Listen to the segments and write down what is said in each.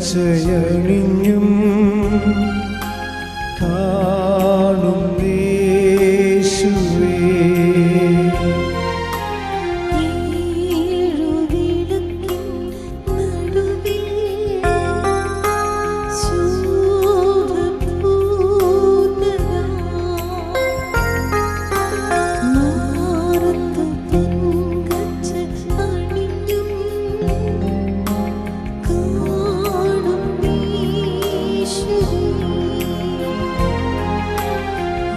പച്ചയണിഞ്ഞും കാണുന്നേശുവേ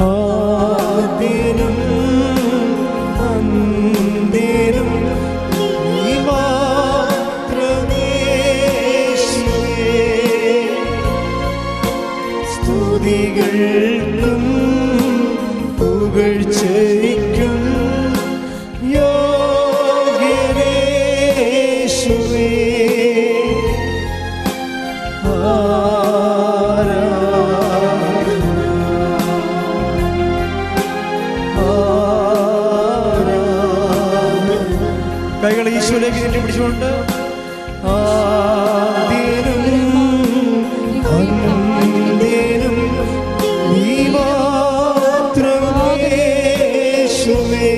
ആദ്യനും അന്ത്യനും നീ മാത്രമേ യേശുവേ. സ്തുതികൾക്കും പുകഴ്ചയ്ക്കും യോഗ്യനേ യേശുവേ. കൈകൾ ഈശോയിലേക്ക് നീട്ടിപ്പിടിച്ചുകൊണ്ട് ആദ്യനും അന്ത്യനും നീ മാത്രമേ യേശുവേ.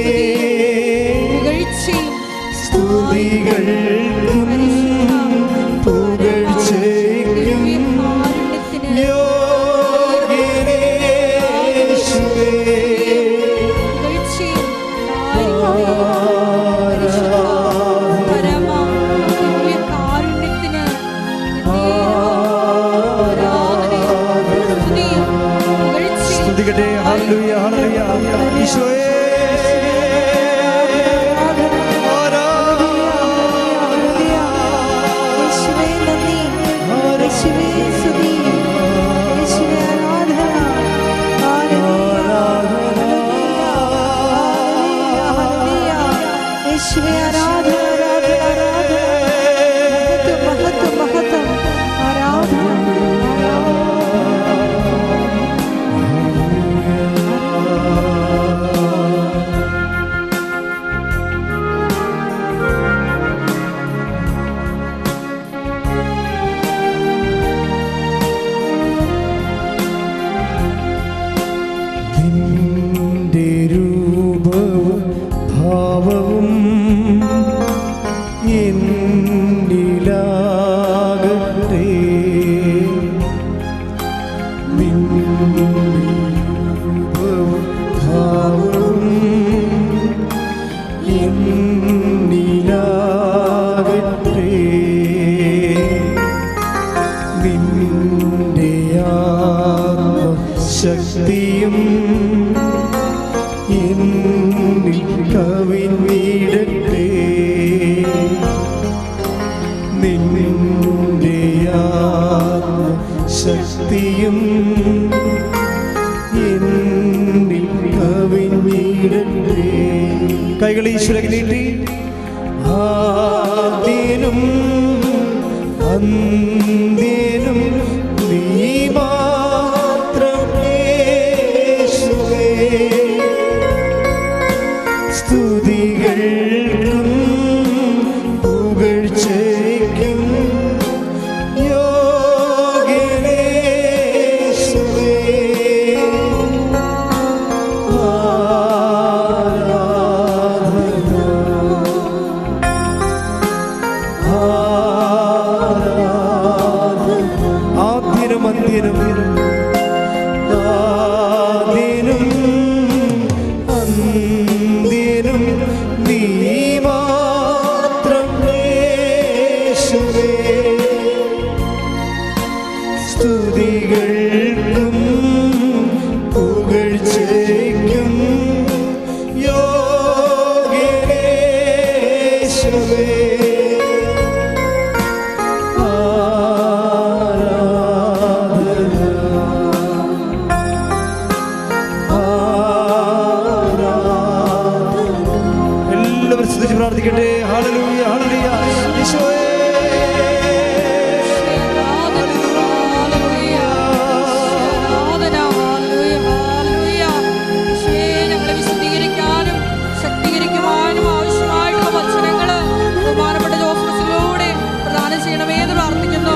സ്തുതികൾക്കും പുകഴ്ചയ്ക്കും യോഗ്യനേ യേശുവേ. സ്തുതിക്കട്ടെ. ഹല്ലേലൂയ ഹല്ലേലൂയ ഈശോയേ. നിന്റെ രൂപവും ഭാവവും എന്നിലാകട്ടെ. നിന്റെ രൂപവും ഭാവവും എന്നിലാകട്ടെ. നിന്റെ ആത്മശക്തിയും എന്നിൽ കവിഞ്ഞിടട്ടെ. നിന്റെ ആത്മശക്തിയും എന്നിൽ കവിഞ്ഞിടട്ടെ. കൈകൾ ഈശ്വരക്ക് നീട്ടി ആദ്യനും അന്ത്യനും നീ മാത്രമേ യേശുവേ. സ്തുതികൾക്കും പുകഴ്ചയ്ക്കും യോഗ്യനേ യേശുവേ. ആദ്യനും അന്ത്യനും ആദ്യനും അന്ത്യനും നീ മാത്രമേ യേശുവേ. സ്തുതികൾക്കും പുകഴ്ചയ്ക്കും യോഗ്യനേ യേശുവേ. എല്ലാവരും സ്തുതിച്ച് പ്രാർത്ഥിക്കട്ടെ. ഹല്ലേലൂയ ഹല്ലേലൂയ ഈശോയേ. ബഹുമാനപ്പെട്ട ജോസഫിലൂടെ പ്രദാനം ചെയ്യണമെന്ന് പ്രാർത്ഥിക്കുന്നു.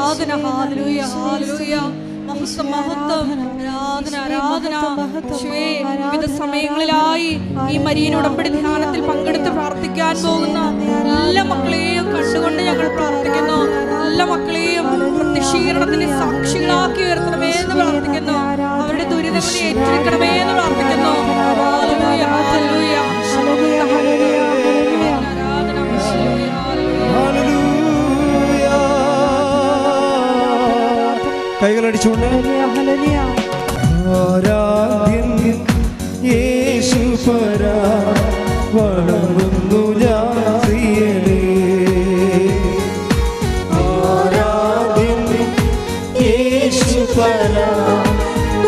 ആരാധന. Hallelujah hallelujah. മഹത്വം മഹത്വം. ആരാധന ആരാധന. യേശുവേ, വിവിധ സമയങ്ങളിലായി ഈ മരിയൻ ഉടമ്പടി ധ്യാനത്തിൽ പങ്കെടുത്ത് പ്രാർത്ഥിക്കാൻ പോകുന്ന എല്ലാ മക്കളെയും കണ്ടുകൊണ്ട് ഞങ്ങൾ പ്രാർത്ഥിക്കുന്നു. എല്ലാ മക്കളെയും പ്രത്യക്ഷീകരണത്തിന്റെ സാക്ഷികളാക്കി ഉയർത്തണമേ എന്ന് പ്രാർത്ഥിക്കുന്നു. അവരുടെ ദുരിതങ്ങളെ ഏറ്റെടുക്കണമേ എന്ന് പ്രാർത്ഥിക്കുന്നു. Hallelujah hallelujah. കൈകളടിച്ചുകൊണ്ട് ആരാധ്യൻ യേശുപരാ വളർന്നു ഞാൻ പ്രിയനേ. ആരാധ്യൻ യേശുപരാ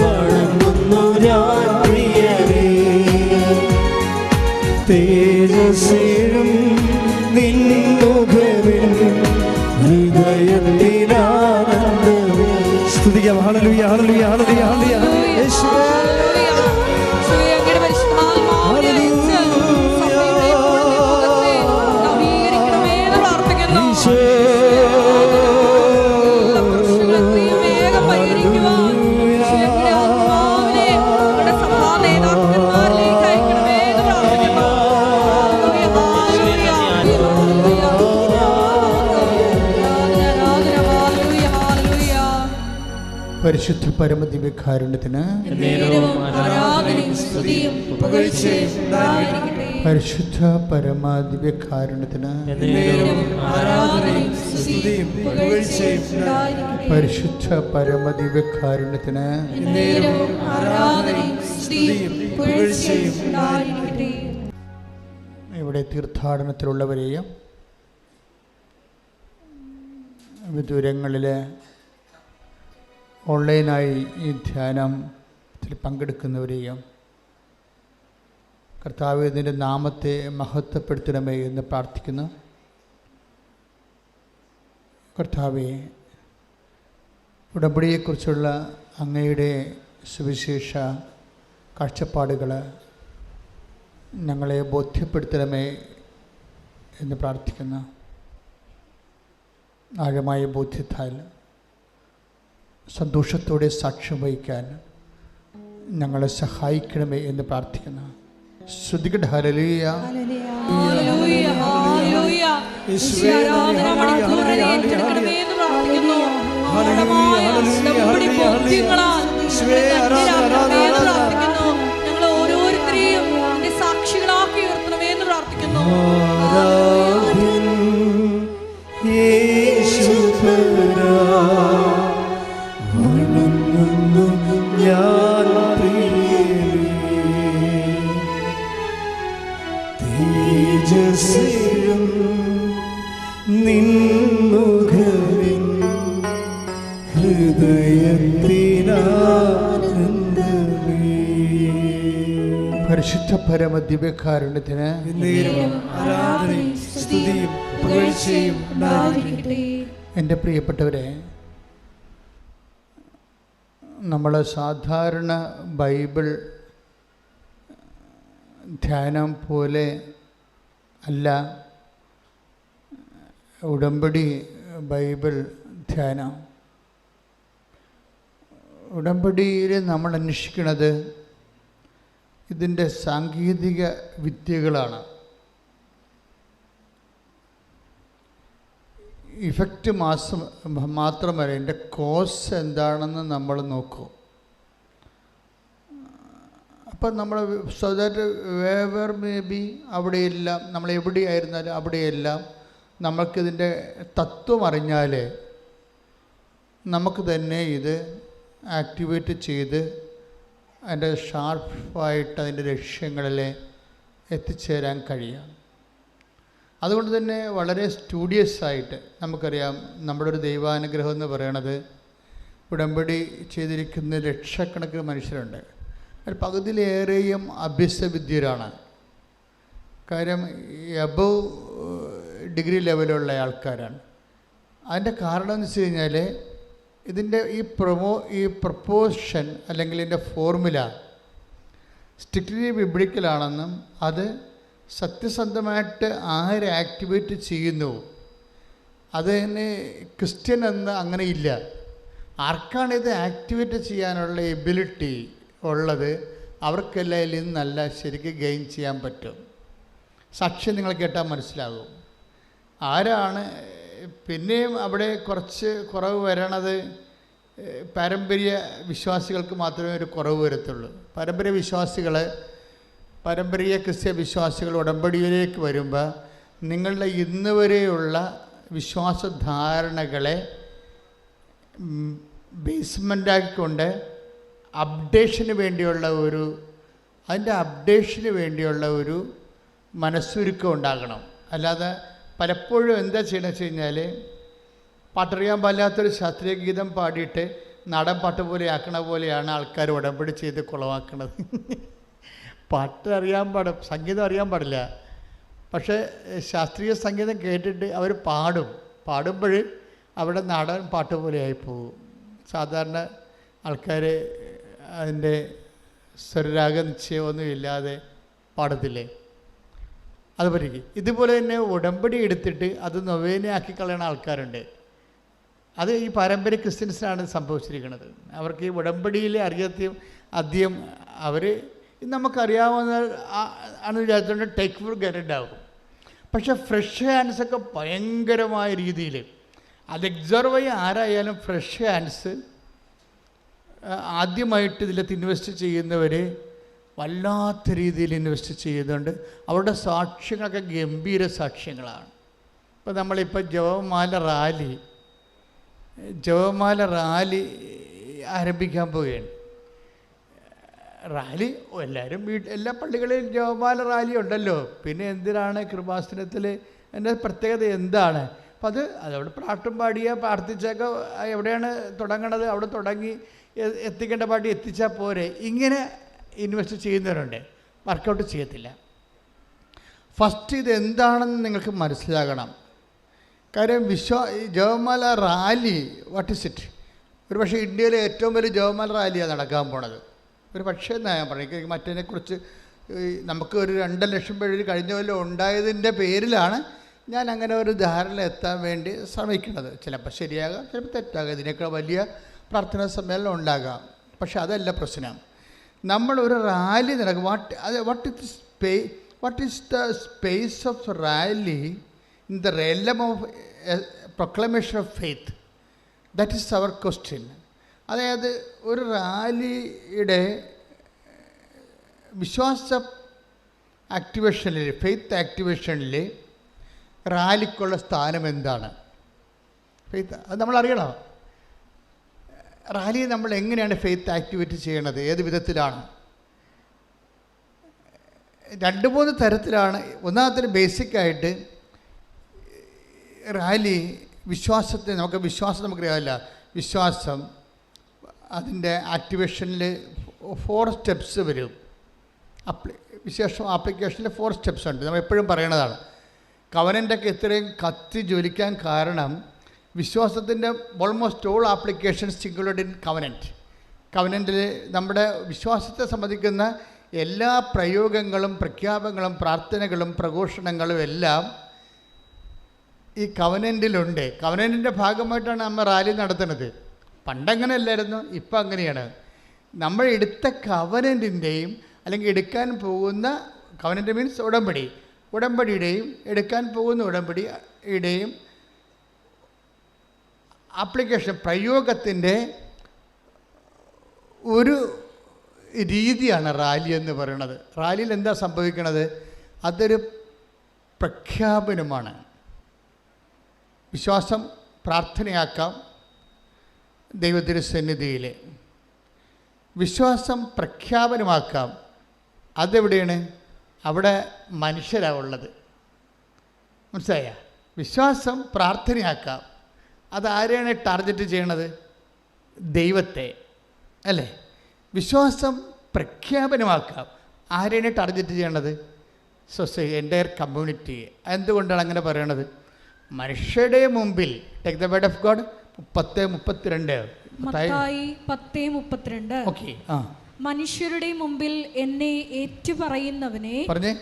വളർന്നു ഞാൻ പ്രിയനേ. തേജസ്സേഴും നിന്നുകവിൽ ഹൃദയത്തിലാനന്ദമേ. സ്തുതിക്കാം. Hallelujah hallelujah hallelujah hallelujah. യേശുവേ പരിശുദ്ധ പരമദിവ്യകാരുണ്യത്തിന് പരിശുദ്ധ പരമദിവ്യകാരുണ്യത്തിന് പരിശുദ്ധ പരമദിവ്യകാരുണ്യത്തിന് ഇവിടെ തീർത്ഥാടനത്തിലുള്ളവരെയും വിദൂരങ്ങളിലെ ഓൺലൈനായി ഈ ധ്യാനത്തിൽ പങ്കെടുക്കുന്നവരെയും കർത്താവേ, ഇതിൻ്റെ നാമത്തെ മഹത്വപ്പെടുത്തണമേ എന്ന് പ്രാർത്ഥിക്കുന്നു. കർത്താവേ, ഉടമ്പടിയെക്കുറിച്ചുള്ള അങ്ങയുടെ സുവിശേഷ കാഴ്ചപ്പാടുകൾ ഞങ്ങളെ ബോധ്യപ്പെടുത്തണമേ എന്ന് പ്രാർത്ഥിക്കുന്നു. ആഴമായ ബോധ്യത്താൽ സന്തോഷത്തോടെ സാക്ഷ്യം വഹിക്കാൻ ഞങ്ങളെ സഹായിക്കണമേ എന്ന് പ്രാർത്ഥിക്കുന്നു. ശ്രുതികട ഹല്ലേലൂയ ഹല്ലേലൂയ ഹല്ലേലൂയ. യേശുവേ ആരാധന ഏറ്റെടുക്കണമേ എന്ന് പ്രാർത്ഥിക്കുന്നു. ഞങ്ങൾ ഓരോരുത്തരെയും നിന്റെ സാക്ഷികളാക്കി ഉയർത്തണമേ എന്ന് പ്രാർത്ഥിക്കുന്നു. നിന്നുകവിൻ ഹൃദയത്തിനാനന്ദമേ. പരിശുദ്ധ പരമ ദിവ്യകാരുണ്യത്തിന് ആരാധനയും സ്തുതിയും പുകഴ്ചയും ഉണ്ടായിരിക്കട്ടെ. എൻ്റെ പ്രിയപ്പെട്ടവരെ, നമ്മൾ സാധാരണ ബൈബിൾ ധ്യാനം പോലെ അല്ല ഉടമ്പടി ബൈബിൾ ധ്യാനം. ഉടമ്പടിയിൽ നമ്മൾ അന്വേഷിക്കുന്നത് ഇതിൻ്റെ സാങ്കേതിക വിദ്യകളാണ്. ഇഫക്റ്റ് മാത്രമല്ല, ഇതിൻ്റെ കോസ് എന്താണെന്ന് നമ്മൾ നോക്കും. അപ്പം നമ്മൾ so that waiver may be അവിടെയെല്ലാം നമ്മൾ എവിടെയായിരുന്നാലും അവിടെയെല്ലാം നമുക്കിതിൻ്റെ തത്വം അറിഞ്ഞാൽ നമുക്ക് തന്നെ ഇത് ആക്ടിവേറ്റ് ചെയ്ത് അതിൻ്റെ ഷാർപ്പായിട്ട് അതിൻ്റെ ലക്ഷ്യങ്ങളിൽ എത്തിച്ചേരാൻ കഴിയും. അതുകൊണ്ട് തന്നെ വളരെ സ്റ്റുഡിയസായിട്ട് നമുക്കറിയാം, നമ്മുടെ ഒരു ദൈവാനുഗ്രഹം എന്ന് പറയണത് ഉടമ്പടി ചെയ്തിരിക്കുന്ന ലക്ഷക്കണക്കിന് മനുഷ്യരുണ്ട്. അതിൽ പകുതിയിലേറെയും അഭ്യസ്തവിദ്യരാണ്. കാര്യം എബവ് ഡിഗ്രി ലെവലുള്ള ആൾക്കാരാണ്. അതിൻ്റെ കാരണം എന്ന് വെച്ച് കഴിഞ്ഞാൽ ഇതിൻ്റെ ഈ പ്രൊപ്പോഷൻ അല്ലെങ്കിൽ ഇതിൻ്റെ ഫോർമുല സ്ട്രിക്റ്റ്ലി അത് തന്നെ ക്രിസ്ത്യൻ എന്ന് അങ്ങനെ ഇല്ല. ആർക്കാണ് ഇത് ആക്ടിവേറ്റ് ചെയ്യാനുള്ള എബിലിറ്റി ഉള്ളത് അവർക്കെല്ലാം ഇതിൽ നിന്ന് നല്ല ശരിക്കും ഗെയിൻ ചെയ്യാൻ പറ്റും. സാക്ഷ്യം നിങ്ങൾ കേട്ടാൽ മനസ്സിലാകും ആരാണ്. പിന്നെയും അവിടെ കുറച്ച് കുറവ് വരണത് പാരമ്പര്യ വിശ്വാസികൾക്ക് മാത്രമേ ഒരു കുറവ് വരത്തുള്ളൂ. പാരമ്പര്യ ക്രിസ്ത്യ വിശ്വാസികൾ ഉടമ്പടിയിലേക്ക് വരുമ്പോൾ നിങ്ങളുടെ ഇന്ന് വരെയുള്ള വിശ്വാസധാരണകളെ ബേസ്മെൻ്റാക്കിക്കൊണ്ട് അപ്ഡേഷന് വേണ്ടിയുള്ള ഒരു മനസ്സുരുക്കം ഉണ്ടാകണം. അല്ലാതെ പലപ്പോഴും എന്താ ചെയ്യണമെന്ന് വെച്ച് കഴിഞ്ഞാൽ പാട്ടറിയാൻ പാടില്ലാത്തൊരു ശാസ്ത്രീയ ഗീതം പാടിയിട്ട് നാടൻ പാട്ട് പോലെ ആക്കണ പോലെയാണ് ആൾക്കാർ ഉടമ്പടി ചെയ്ത് കുളവാക്കണത്. പാട്ട് സംഗീതം അറിയാൻ പാടില്ല, പക്ഷേ ശാസ്ത്രീയ സംഗീതം കേട്ടിട്ട് അവർ പാടുമ്പോൾ അവിടെ നാടൻ പാട്ട് പോലെ ആയിപ്പോകും. സാധാരണ ആൾക്കാർ അതിൻ്റെ സ്വരരാഗ നിശ്ചയമൊന്നും ഇല്ലാതെ പാടത്തില്ലേ, അതുപോലെ ഇതുപോലെ തന്നെ ഉടമ്പടി എടുത്തിട്ട് അത് നൊവേനയാക്കി കളയുന്ന ആൾക്കാരുണ്ട്. അത് ഈ പാരമ്പര്യ ക്രിസ്ത്യൻസിനാണ് സംഭവിച്ചിരിക്കുന്നത്. അവർക്ക് ഈ ഉടമ്പടിയിൽ അധികം അവർ നമുക്കറിയാവുന്ന ആണ് വിചാരിച്ചുകൊണ്ട് ടേക്ക് ഫോർ ഗ്രാൻറ്റഡ് ആകും. പക്ഷേ ഫ്രഷ് ഹാൻഡ്സൊക്കെ ഭയങ്കരമായ രീതിയിൽ അത് എക്സർവ് ചെയ്യ ആരായാലും ഫ്രഷ് ഹാൻഡ്സ് ആദ്യമായിട്ട് ഇതിലത്ത് ഇൻവെസ്റ്റ് ചെയ്യുന്നവർ വല്ലാത്ത രീതിയിൽ ഇൻവെസ്റ്റ് ചെയ്യുന്നുണ്ട്. അവരുടെ സാക്ഷ്യങ്ങളൊക്കെ ഗംഭീര സാക്ഷ്യങ്ങളാണ്. ഇപ്പോൾ നമ്മളിപ്പോൾ ജപമാല റാലി ആരംഭിക്കാൻ പോവുകയാണ്. റാലി എല്ലാവരും എല്ലാ പള്ളികളിലും ജപമാല റാലി ഉണ്ടല്ലോ. പിന്നെ എന്തിനാണ് കൃപാസനത്തിൽ എൻ്റെ പ്രത്യേകത എന്താണ്? അപ്പം അതവിടെ പാട്ടും പാടിയ പ്രാർത്ഥിച്ചൊക്കെ എവിടെയാണ് തുടങ്ങണത് അവിടെ തുടങ്ങി എത്തിക്കേണ്ട പാട്ടി എത്തിച്ചാൽ പോരെ. ഇങ്ങനെ ഇൻവെസ്റ്റ് ചെയ്യുന്നവരുണ്ട്, വർക്കൗട്ട് ചെയ്യത്തില്ല. ഫസ്റ്റ് ഇതെന്താണെന്ന് നിങ്ങൾക്ക് മനസ്സിലാകണം. കാര്യം ജപമാല റാലി വാട്ട് ഇസ് ഇറ്റ്? ഒരു പക്ഷേ ഇന്ത്യയിലെ ഏറ്റവും വലിയ ജപമാല റാലിയാണ് നടക്കാൻ പോണത്. ഒരു പക്ഷേ എന്നാ ഞാൻ പറയും. മറ്റതിനെക്കുറിച്ച് നമുക്ക് ഒരു 2 ലക്ഷം പേര് കഴിഞ്ഞ കൊല്ലം ഉണ്ടായതിൻ്റെ പേരിലാണ് ഞാൻ അങ്ങനെ ഒരു ധാരണ എത്താൻ വേണ്ടി ശ്രമിക്കുന്നത്. ചിലപ്പോൾ ശരിയാകാം, ചിലപ്പോൾ തെറ്റാകാം. ഇതിനേക്കാൾ വലിയ പ്രാർത്ഥനാ സമ്മേളനം ഉണ്ടാകാം. പക്ഷെ അതല്ല പ്രശ്നം. നമ്മളൊരു റാലി നടക്കും. What is the space of rally in the realm of proclamation of faith? That is our question. അതായത് ഒരു റാലിയുടെ വിശ്വാസ ആക്ടിവേഷനിൽ, ഫെയ്ത്ത് ആക്ടിവേഷനിൽ റാലിക്കുള്ള സ്ഥാനം എന്താണ്? ഫെയ്ത്ത് അത് നമ്മളറിയണം. റാലി നമ്മൾ എങ്ങനെയാണ് ഫെയ്ത്ത് ആക്ടിവേറ്റ് ചെയ്യണത്? ഏത് വിധത്തിലാണ്? 2-3 തരത്തിലാണ്. ഒന്നാമത്തെ ബേസിക്കായിട്ട് റാലി നമുക്കറിയാമല്ല. വിശ്വാസം അതിൻ്റെ ആക്ടിവേഷനിൽ 4 സ്റ്റെപ്സ് വരും. വിശേഷം ആപ്ലിക്കേഷനിൽ 4 സ്റ്റെപ്സ് ഉണ്ട്. നമ്മൾ എപ്പോഴും പറയണതാണ്. കവനൻ്റൊക്കെ ഇത്രയും കത്തി ജ്വലിക്കാൻ കാരണം വിശ്വാസത്തിൻ്റെ almost all applications included in കവനൻറ്റിൽ നമ്മുടെ വിശ്വാസത്തെ സംബന്ധിക്കുന്ന എല്ലാ പ്രയോഗങ്ങളും പ്രഖ്യാപനങ്ങളും പ്രാർത്ഥനകളും പ്രഘോഷണങ്ങളും എല്ലാം ഈ കവനൻറ്റിലുണ്ട്. കവനൻറ്റിൻ്റെ ഭാഗമായിട്ടാണ് നമ്മൾ റാലി നടത്തുന്നത്. പണ്ടങ്ങനെ അല്ലായിരുന്നു, ഇപ്പം അങ്ങനെയാണ്. നമ്മൾ എടുത്ത കവനൻറ്റിൻ്റെയും അല്ലെങ്കിൽ എടുക്കാൻ പോകുന്ന കവനൻറ്റ് മീൻസ് ഉടമ്പടിയുടെയും എടുക്കാൻ പോകുന്ന ഉടമ്പടിയുടെയും ആപ്ലിക്കേഷൻ പ്രയോഗത്തിൻ്റെ ഒരു രീതിയാണ് റാലി എന്ന് പറയുന്നത്. റാലിയിൽ എന്താ സംഭവിക്കണത്? അതൊരു പ്രഖ്യാപനമാണ്. വിശ്വാസം പ്രാർത്ഥനയാക്കാം ദൈവത്തിൻ്റെ സന്നിധിയിൽ. വിശ്വാസം പ്രഖ്യാപനമാക്കാം. അതെവിടെയാണ്? അവിടെ മനുഷ്യരാണ് ഉള്ളത്. മനസ്സിലായ? വിശ്വാസം പ്രാർത്ഥനയാക്കാം. അതാരെയാണ് ടാർഗറ്റ് ചെയ്യണത്? ദൈവത്തെ അല്ലേ? വിശ്വാസം പ്രഖ്യാപനമാക്കാം. ആരെയാണ് ടാർഗറ്റ് ചെയ്യണത്? Entire community. എന്തുകൊണ്ടാണ് അങ്ങനെ പറയണത്? മനുഷ്യരുടെ മുമ്പിൽ take the word of God 10:32. Okay. മനുഷ്യരുടെ മുമ്പിൽ എന്നെ ഏറ്റുപറയുന്നവനെ പറഞ്ഞേ.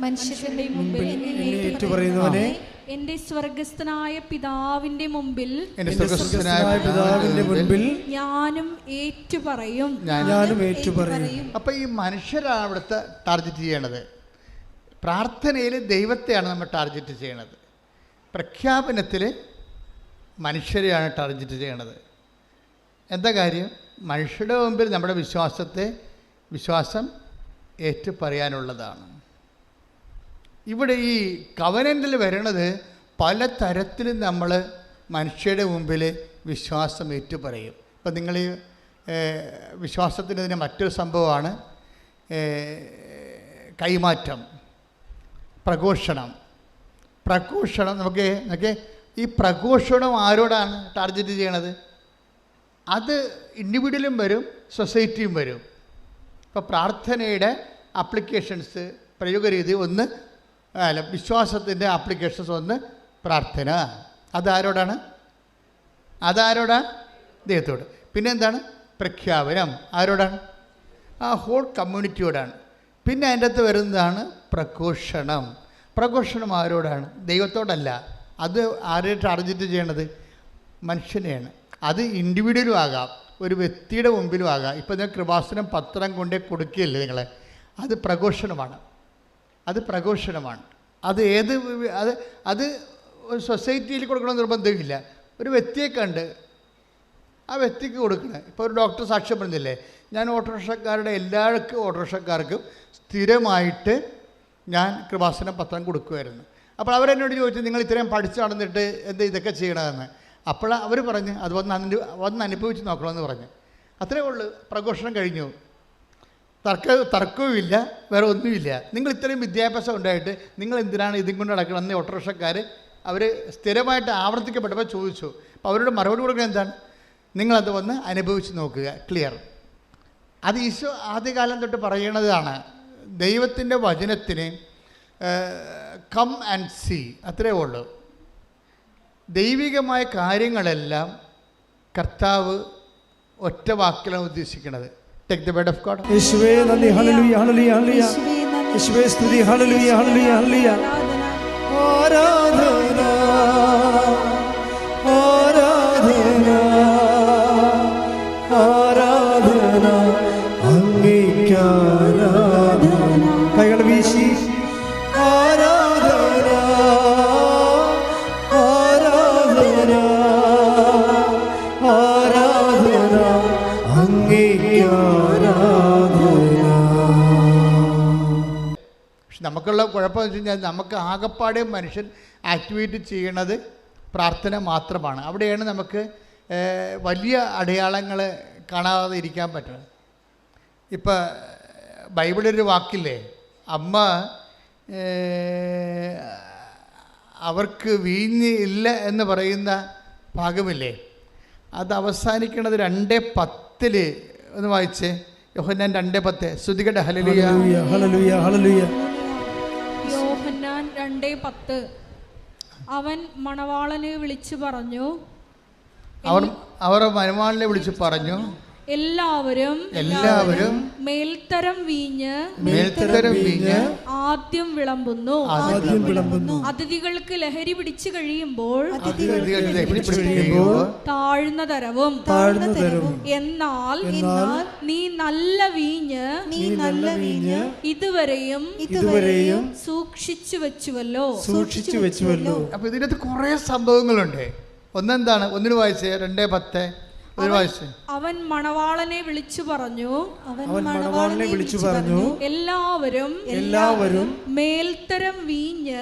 മനുഷ്യരുടെ മുമ്പിൽ ഏറ്റുപറയുന്നവനെ എന്റെ സ്വർഗസ്ഥനായ പിതാവിന്റെ മുമ്പിൽ എൻ്റെ എന്റെ സ്വർഗ്ഗസ്ഥനായ പിതാവിന്റെ മുൻപിൽ ഞാനും ഏറ്റുപറയും. ഞാനും ഏറ്റുപറയും. അപ്പം ഈ മനുഷ്യരാണ് അവിടുത്തെ ടാർഗറ്റ് ചെയ്യണത്. പ്രാർത്ഥനയിൽ ദൈവത്തെയാണ് നമ്മൾ ടാർഗറ്റ് ചെയ്യണത്. പ്രഖ്യാപനത്തിൽ മനുഷ്യരെയാണ് ടാർഗറ്റ് ചെയ്യണത്. എന്താ കാര്യം? മനുഷ്യരുടെ മുമ്പിൽ നമ്മുടെ വിശ്വാസം ഏറ്റുപറയാനുള്ളതാണ്. ഇവിടെ ഈ കവനൻ്റിൽ വരണത് പല തരത്തിലും നമ്മൾ മനുഷ്യരുടെ മുമ്പിൽ വിശ്വാസം ഏറ്റുപറയും. ഇപ്പം നിങ്ങൾ ഈ വിശ്വാസത്തിന് ഇതിന് മറ്റൊരു സംഭവമാണ് കൈമാറ്റം, പ്രഘോഷണം. നമുക്ക് ഈ പ്രഘോഷണം ആരോടാണ് ടാർഗറ്റ് ചെയ്യണത്? അത് ഇൻഡിവിജ്വലും വരും, സൊസൈറ്റിയും വരും. ഇപ്പോൾ പ്രാർത്ഥനയുടെ ആപ്ലിക്കേഷൻസ് പ്രയോഗരീതി ഒന്ന്, വിശ്വാസത്തിൻ്റെ ആപ്ലിക്കേഷൻസ് ഒന്ന് പ്രാർത്ഥന. അതാരോടാണ്? ദൈവത്തോട്. പിന്നെ എന്താണ്? പ്രഖ്യാപനം ആരോടാണ്? ആ ഹോൾ കമ്മ്യൂണിറ്റിയോടാണ്. പിന്നെ അതിൻ്റെ അകത്ത് വരുന്നതാണ് പ്രഘോഷണം ആരോടാണ്? ദൈവത്തോടല്ല. അത് ആരെ ടാർഗറ്റ് ചെയ്യണത്? മനുഷ്യനെയാണ്. അത് ഇൻഡിവിജ്വലും ആകാം, ഒരു വ്യക്തിയുടെ മുമ്പിലും ആകാം. ഇപ്പം നിങ്ങൾ കൃപാസനം പത്രം കൊണ്ടേ കൊടുക്കുകയല്ലേ നിങ്ങളെ? അത് പ്രഘോഷണമാണ്. അത് ഒരു സൊസൈറ്റിയിൽ കൊടുക്കണമെന്ന് നിർബന്ധമില്ല. ഒരു വ്യക്തിയെ കണ്ട് ആ വ്യക്തിക്ക് കൊടുക്കണം. ഇപ്പോൾ ഒരു ഡോക്ടർ സാക്ഷ്യം പറഞ്ഞില്ലേ, ഞാൻ ഓട്ടോറിക്ഷക്കാർക്കും സ്ഥിരമായിട്ട് ഞാൻ കൃപാസനം പത്രം കൊടുക്കുമായിരുന്നു. അപ്പോൾ അവരെന്നോട് ചോദിച്ചു, നിങ്ങൾ ഇത്രയും പഠിച്ചു നടന്നിട്ട് എന്താ ഇതൊക്കെ ചെയ്യണമെന്ന്. അപ്പോൾ അവർ പറഞ്ഞ് അത് വന്ന് അനുഭവിച്ച് നോക്കണമെന്ന് പറഞ്ഞു. അത്രേ ഉള്ളൂ. പ്രഘോഷണം കഴിഞ്ഞു. തർക്കവുമില്ല, വേറെ ഒന്നുമില്ല. നിങ്ങൾ ഇത്രയും വിദ്യാഭ്യാസം ഉണ്ടായിട്ട് നിങ്ങൾ എന്തിനാണ് ഇതും കൊണ്ട് നടക്കണമെന്ന് ഓട്ടോറിക്ഷക്കാർ അവർ സ്ഥിരമായിട്ട് ആവർത്തിക്കപ്പെട്ടപ്പോൾ ചോദിച്ചു. അപ്പോൾ അവരോട് മറുപടി കൊടുക്കുന്നത് എന്താണ്? നിങ്ങളത് വന്ന് അനുഭവിച്ച് നോക്കുക. ക്ലിയർ. അത് ഈശോ ആദ്യകാലം തൊട്ട് പറയണതാണ്. ദൈവത്തിൻ്റെ വചനത്തിന് കം ആൻഡ് സീ, അത്രേ ഉള്ളൂ. ദൈവികമായ കാര്യങ്ങളെല്ലാം കർത്താവ് ഒറ്റ വാക്കിലാണ് ഉദ്ദേശിക്കുന്നത്. Take the word of God. യേശുവേ നന്ദി. Hallelujah, hallelujah, hallelujah. യേശുവേ സ്തുതി. Hallelujah, hallelujah, hallelujah. ആരാധന, ആരാധന, ആരാധന, അങ്ങേയ്ക്ക് ആരാധന. കൈകൾ വീശി ആരാധന, ആരാധന, ആരാധന, അങ്ങേയ്ക്ക് ആരാധന. പക്ഷെ നമുക്കുള്ള കുഴപ്പമെന്ന് വെച്ച് കഴിഞ്ഞാൽ നമുക്ക് ആകപ്പാടെ മനുഷ്യൻ ആക്ടിവേറ്റ് ചെയ്യണത് പ്രാർത്ഥന മാത്രമാണ്. അവിടെയാണ് നമുക്ക് വലിയ അടയാളങ്ങൾ കാണാതെ ഇരിക്കാൻ പറ്റുന്നത്. ഇപ്പം ബൈബിളൊരു വാക്കില്ലേ, അമ്മ അവർക്ക് വീഞ്ഞ് ഇല്ല എന്ന് പറയുന്ന ഭാഗമില്ലേ, അത് അവസാനിക്കുന്നത് 2:10 ഒന്ന് വായിച്ചേ. യോഹന്നാൻ 2:10. സ്തുതിക്കട്ടെ. Hallelujah, hallelujah, hallelujah. യോഹന്നാൻ 2:10. അവൻ മണവാളനെ വിളിച്ചു പറഞ്ഞു, അവർ മണവാളനെ വിളിച്ച് പറഞ്ഞു, എല്ലാവരും മേൽത്തരം വീഞ്ഞ് ആദ്യം വിളമ്പുന്നു. അതിഥികൾക്ക് ലഹരി പിടിച്ചു കഴിയുമ്പോൾ താഴ്ന്ന തരവും. എന്നാൽ നീ നല്ല വീഞ്ഞ് ഇതുവരെയും സൂക്ഷിച്ചു വെച്ചുവല്ലോ. അപ്പൊ ഇതിനകത്ത് കുറെ സംഭവങ്ങളുണ്ട്. ഒന്നെന്താണ്? ഒന്നിന് വായിച്ചേ. 2:10. അവൻ മണവാളനെ വിളിച്ചു പറഞ്ഞു, എല്ലാവരും മേൽത്തരം വീഞ്ഞ്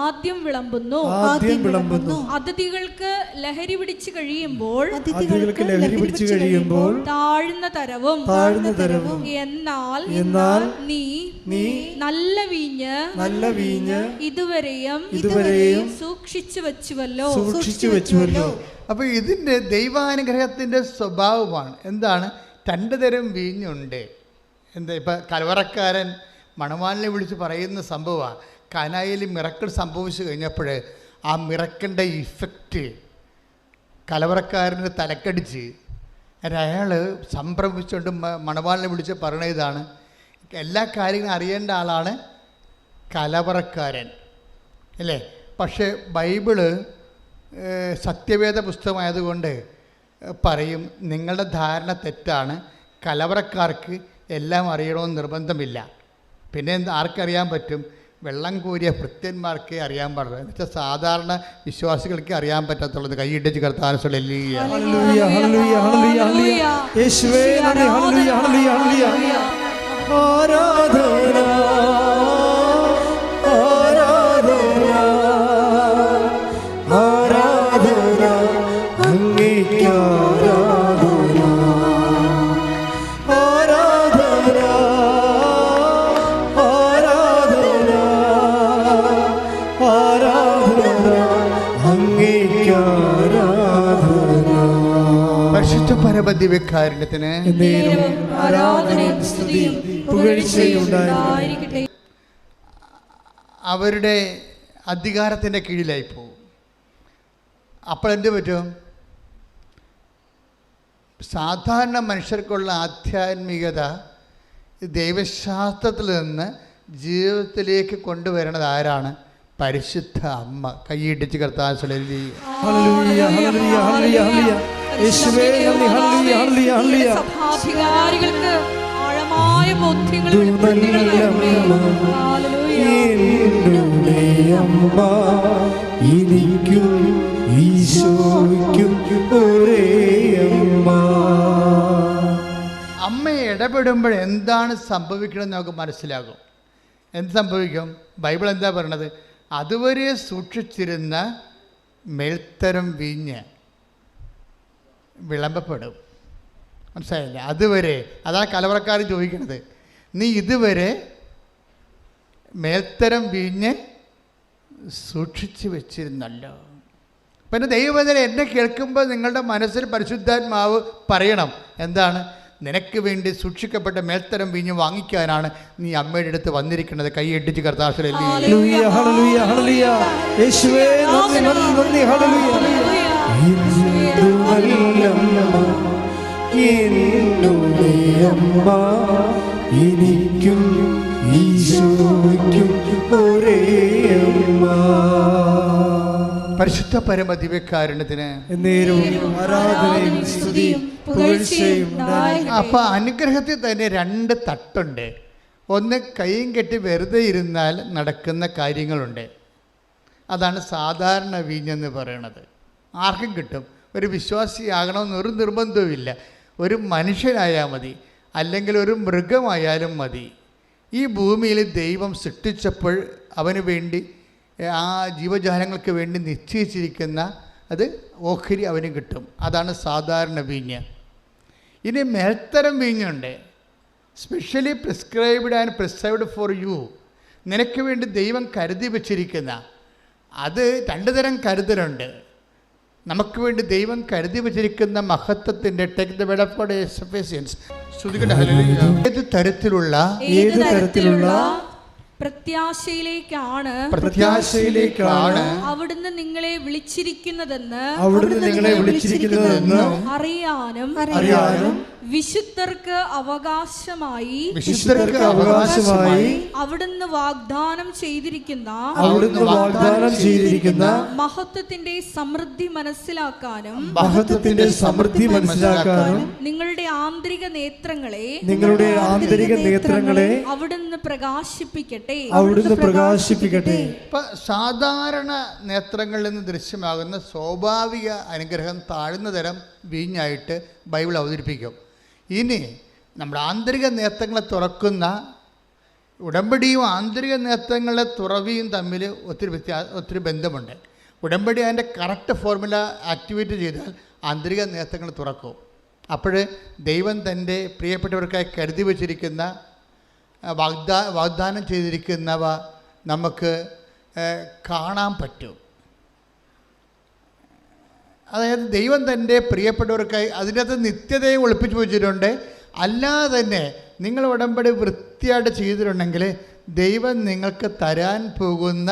ആദ്യം വിളമ്പുന്നു. അതിഥികൾക്ക് ലഹരി പിടിച്ചു കഴിയുമ്പോൾ താഴ്ന്ന തരവും. എന്നാൽ നീ നല്ല വീഞ്ഞ് ഇതുവരെയും സൂക്ഷിച്ചു വെച്ചുവല്ലോ. അപ്പോൾ ഇതിൻ്റെ ദൈവാനുഗ്രഹത്തിൻ്റെ സ്വഭാവമാണ്. എന്താണ്? 2 തരം വീഞ്ഞുണ്ട്. എന്താ? ഇപ്പം കലവറക്കാരൻ മണവാളിനെ വിളിച്ച് പറയുന്ന സംഭവമാണ്. കാനായിൽ മിറക്കിൾ സംഭവിച്ചു കഴിഞ്ഞപ്പോൾ ആ മിറക്കിൻ്റെ ഇഫക്റ്റ് കലവറക്കാരന് തലക്കടിച്ച് അയാൾ സംഭ്രമിച്ചുകൊണ്ട് മണവാളിനെ വിളിച്ച് പറയണ ഇതാണ്. എല്ലാ കാര്യങ്ങളും അറിയേണ്ട ആളാണ് കലവറക്കാരൻ. അല്ലേ? പക്ഷേ ബൈബിള് സത്യവേദ പുസ്തകമായതുകൊണ്ട് പറയും നിങ്ങളുടെ ധാരണ തെറ്റാണ്, കലവറക്കാർക്ക് എല്ലാം അറിയണമെന്ന് നിർബന്ധമില്ല. പിന്നെ ആർക്കറിയാൻ പറ്റും? വെള്ളം കോരിയ ഭൃത്യന്മാർക്കേ അറിയാൻ പാടുള്ളൂ. എന്നുവെച്ചാൽ സാധാരണ വിശ്വാസികൾക്ക് അറിയാൻ പറ്റത്തുള്ളത്. കൈയിട്ടിച്ച് കർത്താൻ ഹല്ലേലൂയ ഹല്ലേലൂയ ഹല്ലേലൂയ ഹല്ലേലൂയ യേശുവേ നന്ദി ഹല്ലേലൂയ ഹല്ലേലൂയ ഹല്ലേലൂയ ആരാധന ആരാധന ആരാധന അങ്ങേയ്ക്ക് ആരാധന ആരാധന ആരാധന ആരാധന അങ്ങേയ്ക്ക് ആരാധന. പരിശുദ്ധ പരമദിവ്യകാരുണ്യത്തിന് ആരാധനയും സ്തുതിയും പുകഴ്ചയും ഉണ്ടായിരിക്കട്ടെ. അവരുടെ അധികാരത്തിൻ്റെ കീഴിലായി പോകും. അപ്പോൾ എന്ത് പറ്റും? സാധാരണ മനുഷ്യർക്കുള്ള ആധ്യാത്മികത ദൈവശാസ്ത്രത്തിൽ നിന്ന് ജീവിതത്തിലേക്ക് കൊണ്ടുവരണത് ആരാണ്? പരിശുദ്ധ അമ്മ. കൈയിടിച്ച് കർത്താൻ ഹല്ലേലൂയ ഹല്ലേലൂയ ഹല്ലേലൂയ ഹല്ലേലൂയ യേശുവേ നന്ദി ഹല്ലേലൂയ ഹല്ലേലൂയ ഹല്ലേലൂയ സഭാധികാരികൾക്ക് ആഴമായ ബോധ്യങ്ങൾ അമ്മ എനിക്കും ഈശോയ്ക്കും ഒരേ അമ്മ. അമ്മ ഇടപെടുമ്പോൾ എന്താണ് സംഭവിക്കണമെന്ന് നമുക്ക് മനസ്സിലാകും. എന്ത് സംഭവിക്കും? ബൈബിൾ എന്താ പറയണത്? അതുവരെ സൂക്ഷിച്ചിരുന്ന മേൽത്തരം വീഞ്ഞ് വിളമ്പപ്പെടും. മനസ്സിലായില്ലേ? അതുവരെ, അതാണ് കലവറക്കാർ ചോദിക്കുന്നത്. നീ ഇതുവരെ മേൽത്തരം വീഞ്ഞ് സൂക്ഷിച്ച് വെച്ചിരുന്നല്ലോ. പിന്നെ ദൈവവചനം എന്നെ കേൾക്കുമ്പോൾ നിങ്ങളുടെ മനസ്സിൽ പരിശുദ്ധാത്മാവ് പറയണം എന്താണ്? നിനക്ക് വേണ്ടി സൂക്ഷിക്കപ്പെട്ട മേൽത്തരം വീഞ്ഞ് വാങ്ങിക്കാനാണ് നീ അമ്മയുടെ അടുത്ത് വന്നിരിക്കുന്നത്. കൈ ഇട്ടിച്ച് കർത്താവേ ഹല്ലേലൂയ ഹല്ലേലൂയ ഹല്ലേലൂയ യേശുവേ നന്ദി നന്ദി ഹല്ലേലൂയ അമ്മ എനിക്കും ഈശോയ്ക്കും ഒരേ അമ്മ. പരിശുദ്ധ പരമദിവ്യകാരുണ്യത്തിന് ആരാധനയും സ്തുതിയും പുകഴ്ചയും ഉണ്ടായിരിക്കട്ടെ. അപ്പോൾ അനുഗ്രഹത്തിൽ തന്നെ രണ്ട് തട്ടുണ്ട്. ഒന്ന് കൈയും കെട്ടി വെറുതെ ഇരുന്നാൽ നടക്കുന്ന കാര്യങ്ങളുണ്ട്. അതാണ് സാധാരണ വീഞ്ഞെന്ന് പറയണത്. ആർക്കും കിട്ടും. ഒരു വിശ്വാസിയാകണമെന്ന് ഒരു നിർബന്ധവുമില്ല. ഒരു മനുഷ്യനായാൽ മതി, അല്ലെങ്കിൽ ഒരു മൃഗമായാലും മതി. ഈ ഭൂമിയിൽ ദൈവം സൃഷ്ടിച്ചപ്പോൾ അവന് വേണ്ടി ആ ജീവജാലങ്ങൾക്ക് വേണ്ടി നിശ്ചയിച്ചിരിക്കുന്ന അത് ഓഹരി അവന് കിട്ടും. അതാണ് സാധാരണ വീഞ്ഞ്. ഇനി മേൽത്തരം വീഞ്ഞുണ്ട്. Specially prescribed and preserved for you. നിനക്ക് വേണ്ടി ദൈവം കരുതി വച്ചിരിക്കുന്ന അത് രണ്ട് തരം കരുതലുണ്ട്. നമുക്ക് വേണ്ടി ദൈവം കരുതി വച്ചിരിക്കുന്ന മഹത്വത്തിൻ്റെ ഏത് തരത്തിലുള്ള പ്രത്യാശയിലേക്കാണ് അവിടുന്ന് നിങ്ങളെ വിളിച്ചിരിക്കുന്നതെന്ന് അറിയാനും വിശുദ്ധർക്ക് അവകാശമായി അവിടുന്ന് വാഗ്ദാനം ചെയ്തിരിക്കുന്ന മഹത്വത്തിന്റെ സമൃദ്ധി മനസ്സിലാക്കാനും നിങ്ങളുടെ ആന്തരിക നേത്രങ്ങളെ അവിടുന്ന് പ്രകാശിപ്പിക്കട്ടെ. സാധാരണ നേത്രങ്ങളിൽ നിന്ന് ദൃശ്യമാകുന്ന സ്വാഭാവിക അനുഗ്രഹം താഴ്ന്ന തരം വീഞ്ഞായിട്ട് ബൈബിൾ അവതരിപ്പിക്കും. ഇനി നമ്മുടെ ആന്തരിക നേത്രങ്ങളെ തുറക്കുന്ന ഉടമ്പടിയും ആന്തരിക നേത്രങ്ങളെ തുറവിയും തമ്മിൽ ഒത്തിരി ബന്ധമുണ്ട്. ഉടമ്പടി അതിൻ്റെ കറക്റ്റ് ഫോർമുല ആക്ടിവേറ്റ് ചെയ്താൽ ആന്തരിക നേത്രങ്ങൾ തുറക്കും. അപ്പോൾ ദൈവം തൻ്റെ പ്രിയപ്പെട്ടവർക്കായി കരുതി വച്ചിരിക്കുന്ന വാഗ്ദാനം ചെയ്തിരിക്കുന്നവ നമുക്ക് കാണാൻ പറ്റും. അതായത് ദൈവം തൻ്റെ പ്രിയപ്പെട്ടവർക്കായി അതിനകത്ത് നിത്യതയെ ഒളിപ്പിച്ചു വെച്ചിട്ടുണ്ട്. അല്ലാതെ തന്നെ നിങ്ങൾ ഉടമ്പടി വൃത്തിയായിട്ട് ചെയ്തിട്ടുണ്ടെങ്കിൽ ദൈവം നിങ്ങൾക്ക് തരാൻ പോകുന്ന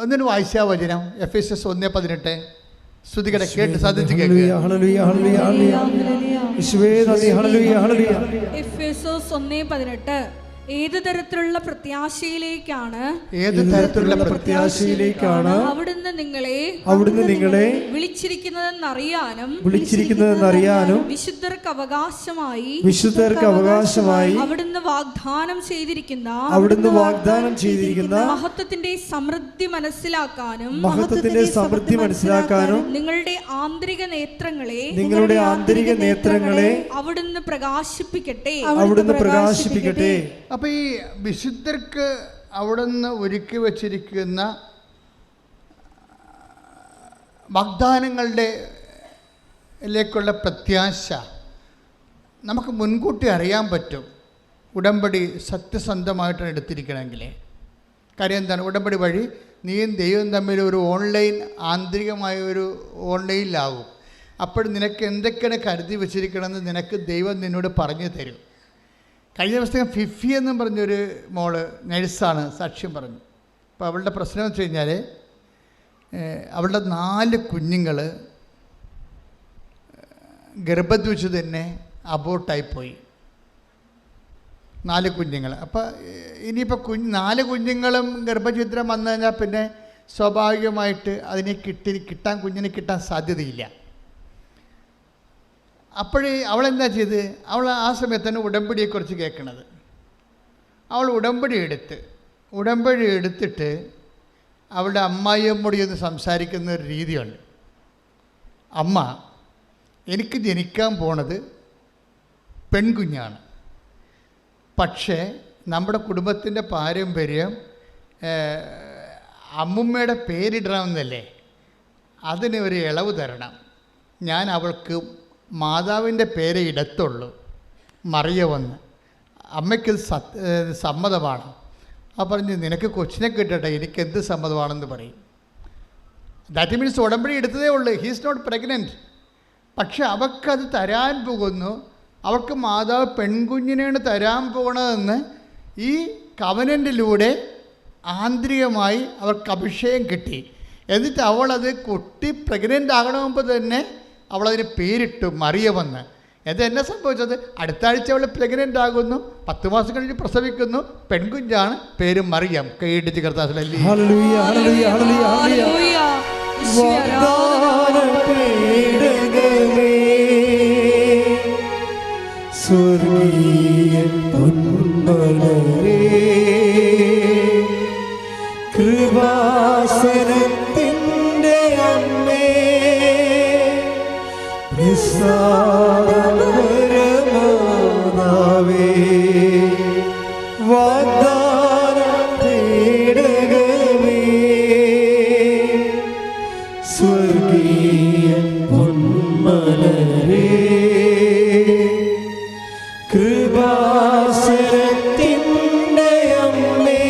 ഒന്നിന് വായിച്ചാ വചനം എഫെസ്യസ് 1:18 സ്തുതികടെ കേട്ട് സാധിച്ചു കേൾക്കുക. എഫെസോസ് 1:18 ഏത് തരത്തിലുള്ള പ്രത്യാശയിലേക്കാണ് അവിടുന്ന് നിങ്ങളെ വിളിച്ചിരിക്കുന്നതെന്നറിയാനും വിശുദ്ധർക്ക് അവകാശമായി അവിടുന്ന് വാഗ്ദാനം ചെയ്തിരിക്കുന്ന മഹത്വത്തിന്റെ സമൃദ്ധി മനസ്സിലാക്കാനും നിങ്ങളുടെ ആന്തരിക നേത്രങ്ങളെ അവിടുന്ന് പ്രകാശിപ്പിക്കട്ടെ. അപ്പൊ ഈ വിശുദ്ധർക്ക് അവിടുന്ന് ഒരുക്കി വച്ചിരിക്കുന്ന വാഗ്ദാനങ്ങളിലേക്കുള്ള പ്രത്യാശ നമുക്ക് മുൻകൂട്ടി അറിയാൻ പറ്റും. ഉടമ്പടി സത്യസന്ധമായിട്ടാണ് എടുത്തിരിക്കണമെങ്കിൽ. കാര്യം എന്താണ്? ഉടമ്പടി വഴി നീയും ദൈവം തമ്മിൽ ഒരു ആന്തരികമായ ഒരു ഓൺലൈനിലാവും. അപ്പോൾ നിനക്ക് എന്തൊക്കെയാണ് കരുതി വച്ചിരിക്കണമെന്ന് നിനക്ക് ദൈവം നിന്നോട് പറഞ്ഞു തരും. കഴിഞ്ഞ ദിവസം ഫിഫി എന്നും പറഞ്ഞൊരു മോള് നഴ്സാണ്, സാക്ഷ്യം പറഞ്ഞു. അപ്പോൾ അവളുടെ പ്രശ്നം വെച്ച് കഴിഞ്ഞാൽ അവളുടെ 4 കുഞ്ഞുങ്ങൾ ഗർഭത്തിൽ വെച്ച് തന്നെ അബോർട്ടായിപ്പോയി. 4 കുഞ്ഞുങ്ങൾ. അപ്പോൾ ഇനിയിപ്പോൾ 4 കുഞ്ഞുങ്ങളും ഗർഭഛിദ്രം വന്നു കഴിഞ്ഞാൽ പിന്നെ സ്വാഭാവികമായിട്ട് കുഞ്ഞിനെ കിട്ടാൻ സാധ്യതയില്ല. അപ്പോഴേ അവളെന്താ ചെയ്ത്? അവൾ ആ സമയത്ത് തന്നെ ഉടമ്പടിയെക്കുറിച്ച് കേൾക്കണത്. അവൾ ഉടമ്പടി എടുത്തിട്ട് അവളുടെ അമ്മായിയമ്മോട് ഒന്ന് സംസാരിക്കുന്ന ഒരു രീതിയുണ്ട്. അമ്മ, എനിക്ക് ജനിക്കാൻ പോണത് പെൺകുഞ്ഞാണ്. പക്ഷേ നമ്മുടെ കുടുംബത്തിൻ്റെ പാരമ്പര്യം അമ്മുമ്മയുടെ പേരിടണമെന്നല്ലേ, അതിന് ഒരു ഇളവ് തരണം. ഞാൻ അവൾക്ക് മാതാവിൻ്റെ പേരെ ഇടത്തുള്ളൂ, മറിയവെന്ന്. അമ്മയ്ക്ക് സമ്മതമാണ്. ആ പറഞ്ഞ് നിനക്ക് കൊച്ചിനെ കിട്ടട്ടെ, എനിക്കെന്ത് സമ്മതമാണെന്ന് പറയും. ദാറ്റ് മീൻസ് ഉടമ്പടി എടുത്തതേ ഉള്ളൂ, ഹീസ് നോട്ട് പ്രഗ്നൻറ്റ്. പക്ഷെ അവൾക്കത് തരാൻ പോകുന്നു. അവൾക്ക് മാതാവ് പെൺകുഞ്ഞിനെയാണ് തരാൻ പോകണതെന്ന് ഈ കവനൻറ്റിലൂടെ ആന്തരികമായി അവൾക്ക് അഭിഷേകം കിട്ടി. എന്നിട്ട് അവളത് കുട്ടി പ്രഗ്നൻ്റ് ആകണമെമ്പോൾ തന്നെ അവളതിന് പേരിട്ടു മറിയമെന്ന്. എന്നെ സംഭവിച്ചത്? അടുത്ത ആഴ്ച അവൾ പ്രഗ്നൻ്റ് ആകുന്നു, 10 മാസം കഴിഞ്ഞ് പ്രസവിക്കുന്നു, പെൺകുഞ്ഞാണ്, പേര് മറിയം. കൈയിടിച്ച് കർത്താവിലല്ലേ. കൃപാസനത്തിൻ്റെ അമ്മേ, നിസ്സാരമാതാവേ, വാഗ്ദാനം തേടകമേ, സ്വർഗീയ പൊന്മലരേ, കൃപാസനത്തിൻ്റെ അമ്മേ,